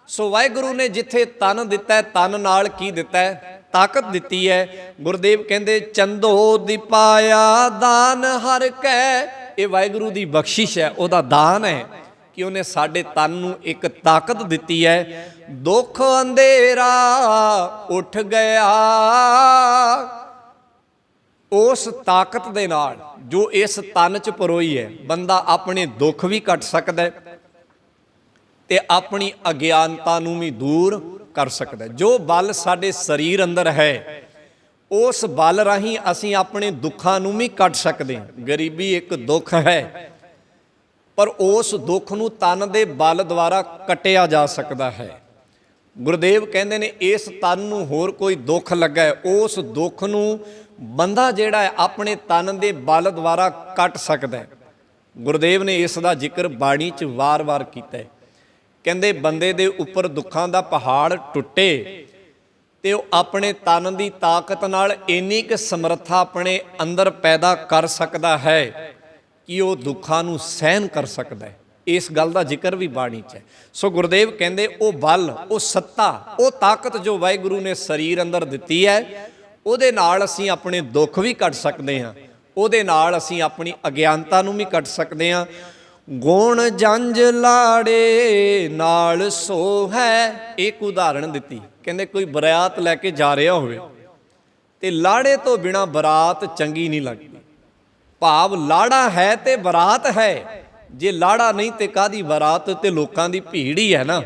ਸੋ ਵਾਹਿਗੁਰੂ ਨੇ ਜਿੱਥੇ ਤਨ ਦਿੱਤਾ ਹੈ, ਤਨ ਨਾਲ ਕੀ ਦਿੱਤਾ ਹੈ? ਤਾਕਤ ਦਿੱਤੀ ਹੈ। ਗੁਰਦੇਵ ਕਹਿੰਦੇ ਚੰਦੋ ਦਿਪਾਇਆ ਦਾਨ ਹਰ ਕੈ, ਇਹ ਵਾਹਿਗੁਰੂ ਦੀ ਬਖਸ਼ਿਸ਼ ਹੈ, ਉਹਦਾ ਦਾਨ ਹੈ ਕਿ ਉਹਨੇ ਸਾਡੇ ਤਨ ਨੂੰ ਇੱਕ ਤਾਕਤ ਦਿੱਤੀ ਹੈ। ਦੁੱਖ ਅੰਧੇਰਾ ਉੱਠ ਗਿਆ, ਉਸ ਤਾਕਤ ਦੇ ਨਾਲ ਜੋ ਇਸ ਤਨ ਚ ਪਰੋਈ ਹੈ, ਬੰਦਾ ਆਪਣੇ ਦੁੱਖ ਵੀ ਕੱਟ ਸਕਦਾ ਹੈ ਤੇ ਆਪਣੀ ਅਗਿਆਨਤਾ ਨੂੰ ਵੀ ਦੂਰ ਕਰ ਸਕਦਾ ਹੈ। ਜੋ ਬਲ ਸਾਡੇ ਸਰੀਰ ਅੰਦਰ ਹੈ, ਉਸ ਬਲ ਰਾਹੀਂ ਅਸੀਂ ਆਪਣੇ ਦੁੱਖਾਂ ਨੂੰ ਵੀ ਕੱਟ ਸਕਦੇ ਹਾਂ। ਗਰੀਬੀ ਇੱਕ ਦੁੱਖ ਹੈ, ਪਰ ਉਸ ਦੁੱਖ ਨੂੰ ਤਨ ਦੇ ਬਲ ਦੁਆਰਾ ਕੱਟਿਆ ਜਾ ਸਕਦਾ ਹੈ। ਗੁਰਦੇਵ ਕਹਿੰਦੇ ਨੇ ਇਸ ਤਨ ਨੂੰ ਹੋਰ ਕੋਈ ਦੁੱਖ ਲੱਗਾ ਹੈ, ਉਸ ਦੁੱਖ ਨੂੰ ਬੰਦਾ ਜਿਹੜਾ ਹੈ ਆਪਣੇ ਤਨ ਦੇ ਬਲ ਦੁਆਰਾ ਕੱਟ ਸਕਦਾ ਹੈ। ਗੁਰਦੇਵ ਨੇ ਇਸ ਦਾ ਜ਼ਿਕਰ ਬਾਣੀ 'ਚ ਵਾਰ-ਵਾਰ ਕੀਤਾ ਹੈ। ਕਹਿੰਦੇ ਬੰਦੇ ਦੇ ਉੱਪਰ ਦੁੱਖਾਂ ਦਾ ਪਹਾੜ ਟੁੱਟੇ ਤੇ ਉਹ ਆਪਣੇ ਤਨ ਦੀ ਤਾਕਤ ਨਾਲ ਇੰਨੀ ਕੁ ਸਮਰੱਥਾ ਆਪਣੇ ਅੰਦਰ ਪੈਦਾ ਕਰ ਸਕਦਾ ਹੈ ਕਿ ਉਹ ਦੁੱਖਾਂ ਨੂੰ ਸਹਿਨ ਕਰ ਸਕਦਾ ਹੈ। ਇਸ ਗੱਲ ਦਾ ਜ਼ਿਕਰ ਵੀ ਬਾਣੀ 'ਚ ਹੈ। ਸੋ ਗੁਰਦੇਵ ਕਹਿੰਦੇ ਉਹ ਬਲ, ਉਹ ਸੱਤਾ, ਉਹ ਤਾਕਤ ਜੋ ਵਾਹਿਗੁਰੂ ਨੇ ਸਰੀਰ ਅੰਦਰ ਦਿੱਤੀ ਹੈ, ਉਹਦੇ ਨਾਲ ਅਸੀਂ ਆਪਣੇ ਦੁੱਖ ਵੀ ਕੱਟ ਸਕਦੇ ਹਾਂ, ਉਹਦੇ ਨਾਲ ਅਸੀਂ ਆਪਣੀ ਅਗਿਆਨਤਾ ਨੂੰ ਵੀ ਕੱਟ ਸਕਦੇ ਹਾਂ। ਗੁਣ ਜੰਝ ਲਾੜੇ ਨਾਲ ਸੋ ਹੈ, ਇੱਕ ਉਦਾਹਰਣ ਦਿੱਤੀ। ਕਹਿੰਦੇ ਕੋਈ ਬਰਾਤ ਲੈ ਕੇ ਜਾ ਰਿਹਾ ਹੋਵੇ ਤੇ ਲਾੜੇ ਤੋਂ ਬਿਨਾ ਬਰਾਤ ਚੰਗੀ ਨਹੀਂ ਲੱਗਦੀ। ਭਾਵ ਲਾੜਾ ਹੈ ਤੇ ਬਰਾਤ ਹੈ, ਜੇ ਲਾੜਾ ਨਹੀਂ ਤੇ ਕਾਹਦੀ ਬਰਾਤ, ਤੇ ਲੋਕਾਂ ਦੀ ਭੀੜ ਹੀ ਹੈ ਨਾ।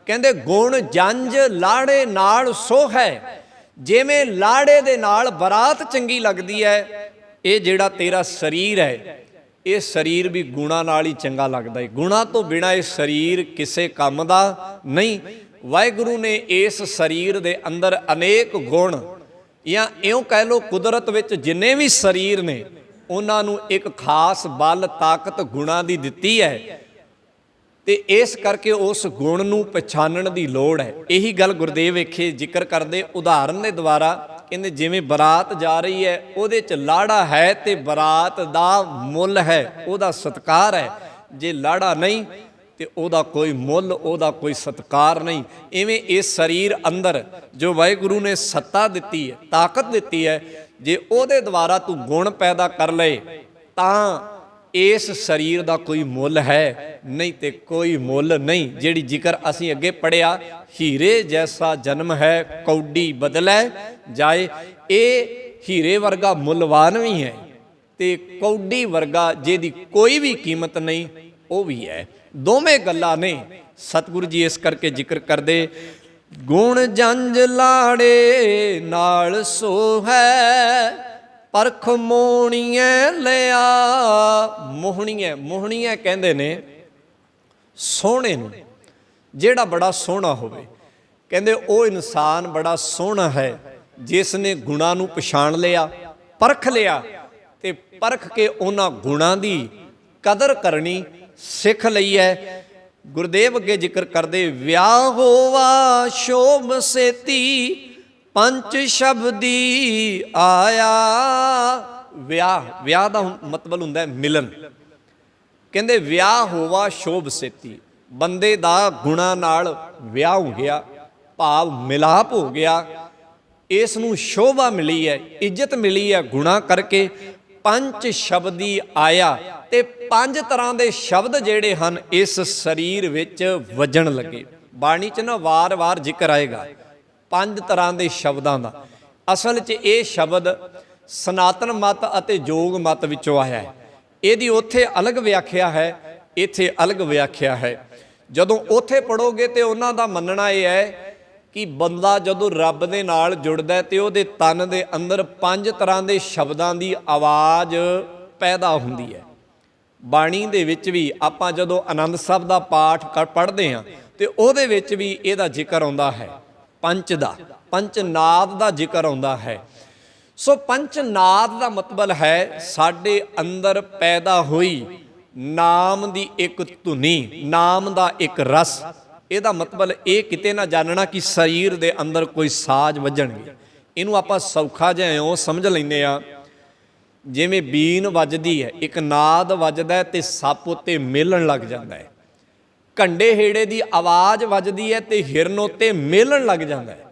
ਕਹਿੰਦੇ ਗੁਣ ਜੰਝ ਲਾੜੇ ਨਾਲ ਸੋ ਹੈ, ਜਿਵੇਂ ਲਾੜੇ ਦੇ ਨਾਲ ਬਰਾਤ ਚੰਗੀ ਲੱਗਦੀ ਹੈ, ਇਹ ਜਿਹੜਾ ਤੇਰਾ ਸਰੀਰ ਹੈ, ਇਹ ਸਰੀਰ ਵੀ ਗੁਣਾਂ ਨਾਲ ਹੀ ਚੰਗਾ ਲੱਗਦਾ ਹੈ। ਗੁਣਾਂ ਤੋਂ ਬਿਨਾਂ ਇਹ ਸਰੀਰ ਕਿਸੇ ਕੰਮ ਦਾ ਨਹੀਂ। ਵਾਹਿਗੁਰੂ ਨੇ ਇਸ ਸਰੀਰ ਦੇ ਅੰਦਰ ਅਨੇਕ ਗੁਣ, ਜਾਂ ਇਉਂ ਕਹਿ ਲਓ ਕੁਦਰਤ ਵਿੱਚ ਜਿੰਨੇ ਵੀ ਸਰੀਰ ਨੇ, ਉਹਨਾਂ ਨੂੰ ਇੱਕ ਖਾਸ ਬਲ, ਤਾਕਤ ਗੁਣਾਂ ਦੀ ਦਿੱਤੀ ਹੈ ਤੇ ਇਸ ਕਰਕੇ ਉਸ ਗੁਣ ਨੂੰ ਪਛਾਣਨ ਦੀ ਲੋੜ ਹੈ। ਇਹੀ ਗੱਲ ਗੁਰਦੇਵ ਵੇਖੇ ਜ਼ਿਕਰ ਕਰਦੇ ਉਦਾਹਰਨ ਦੇ ਦੁਆਰਾ। ਕਹਿੰਦੇ ਜਿਵੇਂ ਬਰਾਤ ਜਾ ਰਹੀ ਹੈ, ਉਹਦੇ 'ਚ ਲਾੜਾ ਹੈ ਤੇ ਬਰਾਤ ਦਾ ਮੁੱਲ ਹੈ, ਉਹਦਾ ਸਤਿਕਾਰ ਹੈ। ਜੇ ਲਾੜਾ ਨਹੀਂ ਤੇ ਉਹਦਾ ਕੋਈ ਮੁੱਲ, ਉਹਦਾ ਕੋਈ ਸਤਿਕਾਰ ਨਹੀਂ। ਇਵੇਂ ਇਸ ਸਰੀਰ ਅੰਦਰ ਜੋ ਵਾਹਿਗੁਰੂ ਨੇ ਸੱਤਾ ਦਿੱਤੀ ਹੈ, ਤਾਕਤ ਦਿੱਤੀ ਹੈ, ਜੇ ਉਹਦੇ ਦੁਆਰਾ ਤੂੰ ਗੁਣ ਪੈਦਾ ਕਰ ਲਏ ਤਾਂ ਇਸ ਸਰੀਰ ਦਾ ਕੋਈ ਮੁੱਲ ਹੈ, ਨਹੀਂ ਤੇ ਕੋਈ ਮੁੱਲ ਨਹੀਂ। ਜਿਹੜੀ ਜ਼ਿਕਰ ਅਸੀਂ ਅੱਗੇ ਪੜ੍ਹਿਆ, ਹੀਰੇ ਜੈਸਾ ਜਨਮ ਹੈ ਕੌਡੀ ਬਦਲੈ ਜਾਏ, ਇਹ ਹੀਰੇ ਵਰਗਾ ਮੁੱਲਵਾਨ ਵੀ ਹੈ ਤੇ ਕੌਡੀ ਵਰਗਾ ਜਿਹਦੀ ਕੋਈ ਵੀ ਕੀਮਤ ਨਹੀਂ, ਉਹ ਵੀ ਹੈ। ਦੋਵੇਂ ਗੱਲਾਂ ਨੇ। ਸਤਿਗੁਰੂ ਜੀ ਇਸ ਕਰਕੇ ਜ਼ਿਕਰ ਕਰਦੇ ਗੁਣ ਜੰਝ ਲਾੜੇ ਨਾਲ ਸੋ ਹੈ, ਪਰਖ ਮੋਹਣੀਐ ਲਿਆ। ਮੋਹਣੀਐ, ਮੋਹਣੀਐ ਕਹਿੰਦੇ ਨੇ ਸੋਹਣੇ ਨੂੰ, ਜਿਹੜਾ ਬੜਾ ਸੋਹਣਾ ਹੋਵੇ। ਕਹਿੰਦੇ ਉਹ ਇਨਸਾਨ ਬੜਾ ਸੋਹਣਾ ਹੈ ਜਿਸ ਨੇ ਗੁਣਾਂ ਨੂੰ ਪਛਾਣ ਲਿਆ, ਪਰਖ ਲਿਆ ਤੇ ਪਰਖ ਕੇ ਉਹਨਾਂ ਗੁਣਾਂ ਦੀ ਕਦਰ ਕਰਨੀ ਸਿੱਖ ਲਈ ਹੈ। ਗੁਰਦੇਵ ਅੱਗੇ ਜ਼ਿਕਰ ਕਰਦੇ ਵਿਆਹ ਹੋਵਾ ਸ਼ੋਭ ਸੇਤੀ, ਪੰਚ ਸ਼ਬਦੀ ਆਇਆ। ਵਿਆਹ, ਵਿਆਹ ਦਾ ਮਤਲਬ ਹੁੰਦਾ ਹੈ ਮਿਲਨ। ਕਹਿੰਦੇ ਵਿਆਹ ਹੋਵਾ ਸ਼ੋਭ ਸੇਤੀ, ਬੰਦੇ ਦਾ ਗੁਣਾਂ ਨਾਲ ਵਿਆਹ ਹੋ ਗਿਆ, ਭਾਵ ਮਿਲਾਪ ਹੋ ਗਿਆ, ਇਸ ਨੂੰ ਸ਼ੋਭਾ ਮਿਲੀ ਹੈ, ਇੱਜ਼ਤ ਮਿਲੀ ਹੈ ਗੁਣਾਂ ਕਰਕੇ। ਪੰਜ ਸ਼ਬਦੀ ਆਇਆ, ਤੇ ਪੰਜ ਤਰ੍ਹਾਂ ਦੇ ਸ਼ਬਦ ਜਿਹੜੇ ਹਨ ਇਸ ਸਰੀਰ ਵਿੱਚ ਵੱਜਣ ਲੱਗੇ। ਬਾਣੀ 'ਚ ਨਾ ਵਾਰ-ਵਾਰ ਜ਼ਿਕਰ ਆਏਗਾ ਪੰਜ ਤਰ੍ਹਾਂ ਦੇ ਸ਼ਬਦਾਂ ਦਾ। ਅਸਲ 'ਚ ਇਹ ਸ਼ਬਦ ਸਨਾਤਨ ਮਤ ਅਤੇ ਜੋਗ ਮਤ ਵਿੱਚੋਂ ਆਇਆ ਹੈ। ਇਹਦੀ ਉੱਥੇ ਅਲੱਗ ਵਿਆਖਿਆ ਹੈ, ਇੱਥੇ ਅਲੱਗ ਵਿਆਖਿਆ ਹੈ। ਜਦੋਂ ਉੱਥੇ ਪੜੋਗੇ ਤੇ ਉਹਨਾਂ ਦਾ ਮੰਨਣਾ ਇਹ ਹੈ ਕਿ ਬੰਦਾ ਜਦੋਂ ਰੱਬ ਦੇ ਨਾਲ ਜੁੜਦਾ ਤੇ ਉਹਦੇ ਤਨ ਦੇ ਅੰਦਰ 5 ਤਰ੍ਹਾਂ ਦੇ ਸ਼ਬਦਾਂ ਦੀ ਆਵਾਜ਼ ਪੈਦਾ ਹੁੰਦੀ ਹੈ। ਬਾਣੀ ਦੇ ਵਿੱਚ ਵੀ ਆਪਾਂ ਜਦੋਂ ਆਨੰਦ ਸਾਹਿਬ ਦਾ ਪਾਠ ਪੜ੍ਹਦੇ ਹਾਂ ਤੇ ਉਹਦੇ ਵਿੱਚ ਵੀ ਇਹਦਾ ਜ਼ਿਕਰ ਆਉਂਦਾ ਹੈ, ਪੰਚਨਾਦ ਦਾ ਜ਼ਿਕਰ ਆਉਂਦਾ ਹੈ। ਸੋ ਪੰਚਨਾਦ ਦਾ ਮਤਲਬ ਹੈ ਸਾਡੇ ਅੰਦਰ ਪੈਦਾ ਹੋਈ ਨਾਮ ਦੀ ਇੱਕ ਧੁਨੀ, ਨਾਮ ਦਾ ਇੱਕ ਰਸ। ਇਹਦਾ ਮਤਲਬ ਇਹ ਕਿਤੇ ਨਾ ਜਾਣਨਾ ਕਿ ਸਰੀਰ ਦੇ ਅੰਦਰ ਕੋਈ ਸਾਜ਼ ਵੱਜਣਗੇ। ਇਹਨੂੰ ਆਪਾਂ ਸੌਖਾ ਜਿਹਾ ਇਉਂ ਸਮਝ ਲੈਂਦੇ ਆ, ਜਿਵੇਂ ਬੀਨ ਵੱਜਦੀ ਹੈ, ਇੱਕ ਨਾਦ ਵੱਜਦਾ ਤੇ ਸੱਪ ਉੱਤੇ ਮੇਲਣ ਲੱਗ ਜਾਂਦਾ ਹੈ। ਘੰਡੇ ਹੇੜੇ ਦੀ ਆਵਾਜ਼ ਵੱਜਦੀ ਹੈ ਤੇ ਹਿਰਨ ਉੱਤੇ ਮੇਲਣ ਲੱਗ ਜਾਂਦਾ ਹੈ।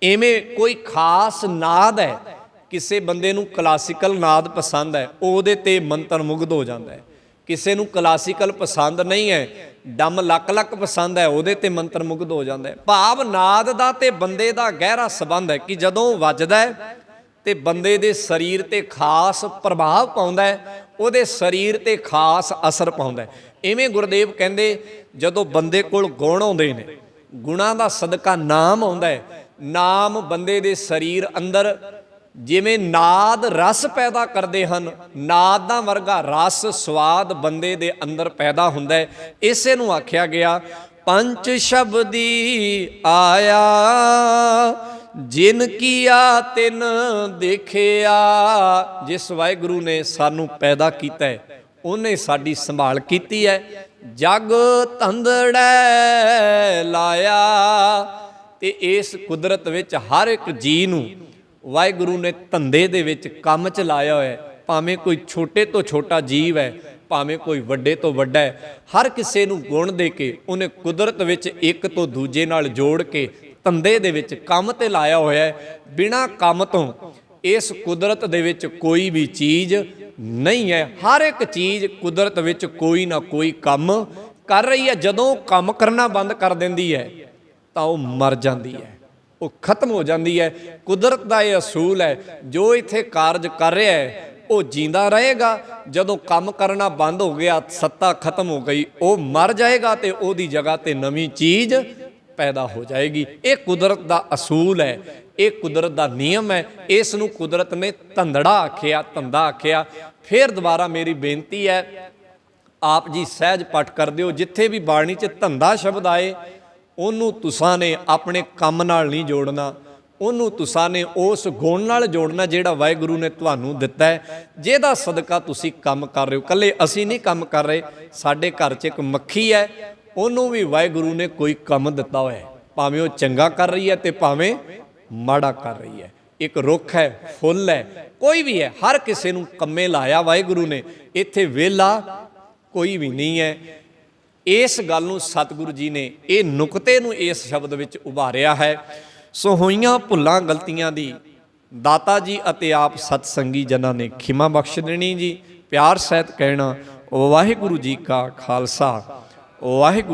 ਇਵੇਂ ਕੋਈ ਖਾਸ ਨਾਦ ਹੈ, ਕਿਸੇ ਬੰਦੇ ਨੂੰ ਕਲਾਸੀਕਲ ਨਾਦ ਪਸੰਦ ਹੈ, ਉਹਦੇ ਤੇ ਮੰਤਰ ਮੁਗਧ ਹੋ ਜਾਂਦਾ ਹੈ। ਕਿਸੇ ਨੂੰ ਕਲਾਸੀਕਲ ਪਸੰਦ ਨਹੀਂ ਹੈ, ਡੰਮ ਲੱਕ ਪਸੰਦ ਹੈ, ਉਹਦੇ ਤੇ ਮੰਤਰ ਮੁਗਧ ਹੋ ਜਾਂਦਾ ਹੈ। ਭਾਵ ਨਾਦ ਦਾ ਤੇ ਬੰਦੇ ਦਾ ਗਹਿਰਾ ਸੰਬੰਧ ਹੈ ਕਿ ਜਦੋਂ ਵੱਜਦਾ ਹੈ ਤੇ ਬੰਦੇ ਦੇ ਸਰੀਰ ਤੇ ਖਾਸ ਪ੍ਰਭਾਵ ਪਾਉਂਦਾ ਹੈ, ਉਹਦੇ ਸਰੀਰ ਤੇ ਖਾਸ ਅਸਰ ਪਾਉਂਦਾ ਹੈ। ਇਵੇਂ ਗੁਰਦੇਵ ਕਹਿੰਦੇ ਜਦੋਂ ਬੰਦੇ ਕੋਲ ਗੁਣ ਆਉਂਦੇ ਨੇ, ਗੁਣਾਂ ਦਾ ਸਦਕਾ ਨਾਮ ਆਉਂਦਾ ਹੈ, ਨਾਮ ਬੰਦੇ ਦੇ ਸਰੀਰ ਅੰਦਰ ਜਿਵੇਂ ਨਾਦ ਰਸ ਪੈਦਾ ਕਰਦੇ ਹਨ, ਨਾਦਾਂ ਵਰਗਾ ਰਸ ਸਵਾਦ ਬੰਦੇ ਦੇ ਅੰਦਰ ਪੈਦਾ ਹੁੰਦਾ ਹੈ। ਇਸੇ ਨੂੰ ਆਖਿਆ ਗਿਆ ਪੰਚ ਸ਼ਬਦੀ ਆਇਆ, ਜਿਨ ਕੀਆ ਤਿਨ ਦੇਖਿਆ। ਜਿਸ ਵਾਹਿਗੁਰੂ ਨੇ ਸਾਨੂੰ ਪੈਦਾ ਕੀਤਾ ਹੈ, ਉਹਨੇ ਸਾਡੀ ਸੰਭਾਲ ਕੀਤੀ ਹੈ। ਜਗ ਧੰਦੜੈ ਲਾਇਆ, ਤੇ ਇਸ ਕੁਦਰਤ ਵਿੱਚ ਹਰ ਇੱਕ ਜੀਅ ਨੂੰ ਵਾਹਿਗੁਰੂ ਨੇ ਧੰਦੇ ਦੇ ਵਿੱਚ ਕੰਮ 'ਚ ਲਾਇਆ ਹੋਇਆ। ਭਾਵੇਂ ਕੋਈ ਛੋਟੇ ਤੋਂ ਛੋਟਾ ਜੀਵ ਹੈ, ਭਾਵੇਂ ਕੋਈ ਵੱਡੇ ਤੋਂ ਵੱਡਾ ਹੈ, ਹਰ ਕਿਸੇ ਨੂੰ ਗੁਣ ਦੇ ਕੇ ਉਹਨੇ ਕੁਦਰਤ ਵਿੱਚ ਇੱਕ ਤੋਂ ਦੂਜੇ ਨਾਲ ਜੋੜ ਕੇ ਧੰਦੇ ਦੇ ਵਿੱਚ ਕੰਮ ਤੇ ਲਾਇਆ ਹੋਇਆ ਹੈ। ਬਿਨਾਂ ਕੰਮ ਤੋਂ ਇਸ ਕੁਦਰਤ ਦੇ ਵਿੱਚ ਕੋਈ ਵੀ ਚੀਜ਼ ਨਹੀਂ ਹੈ। ਹਰ ਇੱਕ ਚੀਜ਼ ਕੁਦਰਤ ਵਿੱਚ ਕੋਈ ਨਾ ਕੋਈ ਕੰਮ ਕਰ ਰਹੀ ਹੈ। ਜਦੋਂ ਕੰਮ ਕਰਨਾ ਬੰਦ ਕਰ ਦਿੰਦੀ ਹੈ ਤਾਂ ਉਹ ਮਰ ਜਾਂਦੀ ਹੈ, ਉਹ ਖਤਮ ਹੋ ਜਾਂਦੀ ਹੈ। ਕੁਦਰਤ ਦਾ ਇਹ ਅਸੂਲ ਹੈ, ਜੋ ਇੱਥੇ ਕਾਰਜ ਕਰ ਰਿਹਾ ਹੈ ਉਹ ਜਿੰਦਾ ਰਹੇਗਾ। ਜਦੋਂ ਕੰਮ ਕਰਨਾ ਬੰਦ ਹੋ ਗਿਆ, ਸੱਤਾ ਖਤਮ ਹੋ ਗਈ, ਉਹ ਮਰ ਜਾਏਗਾ ਤੇ ਉਹਦੀ ਜਗ੍ਹਾ ਤੇ ਨਵੀਂ ਚੀਜ਼ ਪੈਦਾ ਹੋ ਜਾਏਗੀ। ਇਹ ਕੁਦਰਤ ਦਾ ਅਸੂਲ ਹੈ, ਇਹ ਕੁਦਰਤ ਦਾ ਨਿਯਮ ਹੈ। ਇਸ ਨੂੰ ਕੁਦਰਤ ਨੇ ਧੰਦੜਾ ਆਖਿਆ, ਧੰਦਾ ਆਖਿਆ। ਫਿਰ ਦੁਬਾਰਾ ਮੇਰੀ ਬੇਨਤੀ ਹੈ, ਆਪ ਜੀ ਸਹਿਜ ਪਾਠ ਕਰ ਦਿਓ। ਜਿੱਥੇ ਵੀ ਬਾਣੀ 'ਚ ਧੰਦਾ ਸ਼ਬਦ ਆਏ, ਉਹਨੂੰ ਤੁਸਾਂ ਨੇ ਆਪਣੇ ਕੰਮ ਨਾਲ ਨਹੀਂ ਜੋੜਨਾ, ਉਹਨੂੰ ਤੁਸਾਂ ਨੇ ਉਸ ਗੁਣ ਨਾਲ ਜੋੜਨਾ ਜਿਹੜਾ ਵਾਹਿਗੁਰੂ ਨੇ ਤੁਹਾਨੂੰ ਦਿੱਤਾ ਹੈ, ਜਿਹਦਾ ਸਦਕਾ ਤੁਸੀਂ ਕੰਮ ਕਰ ਰਹੇ ਹੋ। ਇਕੱਲੇ ਅਸੀਂ ਨਹੀਂ ਕੰਮ ਕਰ ਰਹੇ, ਸਾਡੇ ਘਰ 'ਚ ਇੱਕ ਮੱਖੀ ਹੈ, ਉਹਨੂੰ ਵੀ ਵਾਹਿਗੁਰੂ ਨੇ ਕੋਈ ਕੰਮ ਦਿੱਤਾ ਹੋਇਆ ਹੈ, ਭਾਵੇਂ ਉਹ ਚੰਗਾ ਕਰ ਰਹੀ ਹੈ ਤੇ ਭਾਵੇਂ ਮਾੜਾ ਕਰ ਰਹੀ ਹੈ। ਇੱਕ ਰੁੱਖ ਹੈ, ਫੁੱਲ ਹੈ, ਕੋਈ ਵੀ ਹੈ, ਹਰ ਕਿਸੇ ਨੂੰ ਕੰਮੇ ਲਾਇਆ ਵਾਹਿਗੁਰੂ ਨੇ। ਇੱਥੇ ਵਿਹਲਾ ਕੋਈ ਵੀ ਨਹੀਂ ਹੈ। ਇਸ ਗੱਲ ਨੂੰ ਸਤਿਗੁਰੂ ਜੀ ਨੇ ਇਹ ਨੁਕਤੇ ਨੂੰ ਇਸ ਸ਼ਬਦ ਵਿੱਚ ਉਭਾਰਿਆ ਹੈ। ਸੋ ਹੋਈਆਂ ਭੁੱਲਾਂ ਗਲਤੀਆਂ ਦੀ ਦਾਤਾ ਜੀ ਅਤੇ ਆਪ ਸਤਸੰਗੀ ਜਨਾਂ ਨੇ ਖਿਮਾ ਬਖਸ਼ ਦੇਣੀ ਜੀ। ਪਿਆਰ ਸਹਿਤ ਕਹਿਣਾ ਵਾਹਿਗੁਰੂ ਜੀ ਕਾ ਖਾਲਸਾ, ਵਾਹਿਗੁਰੂ।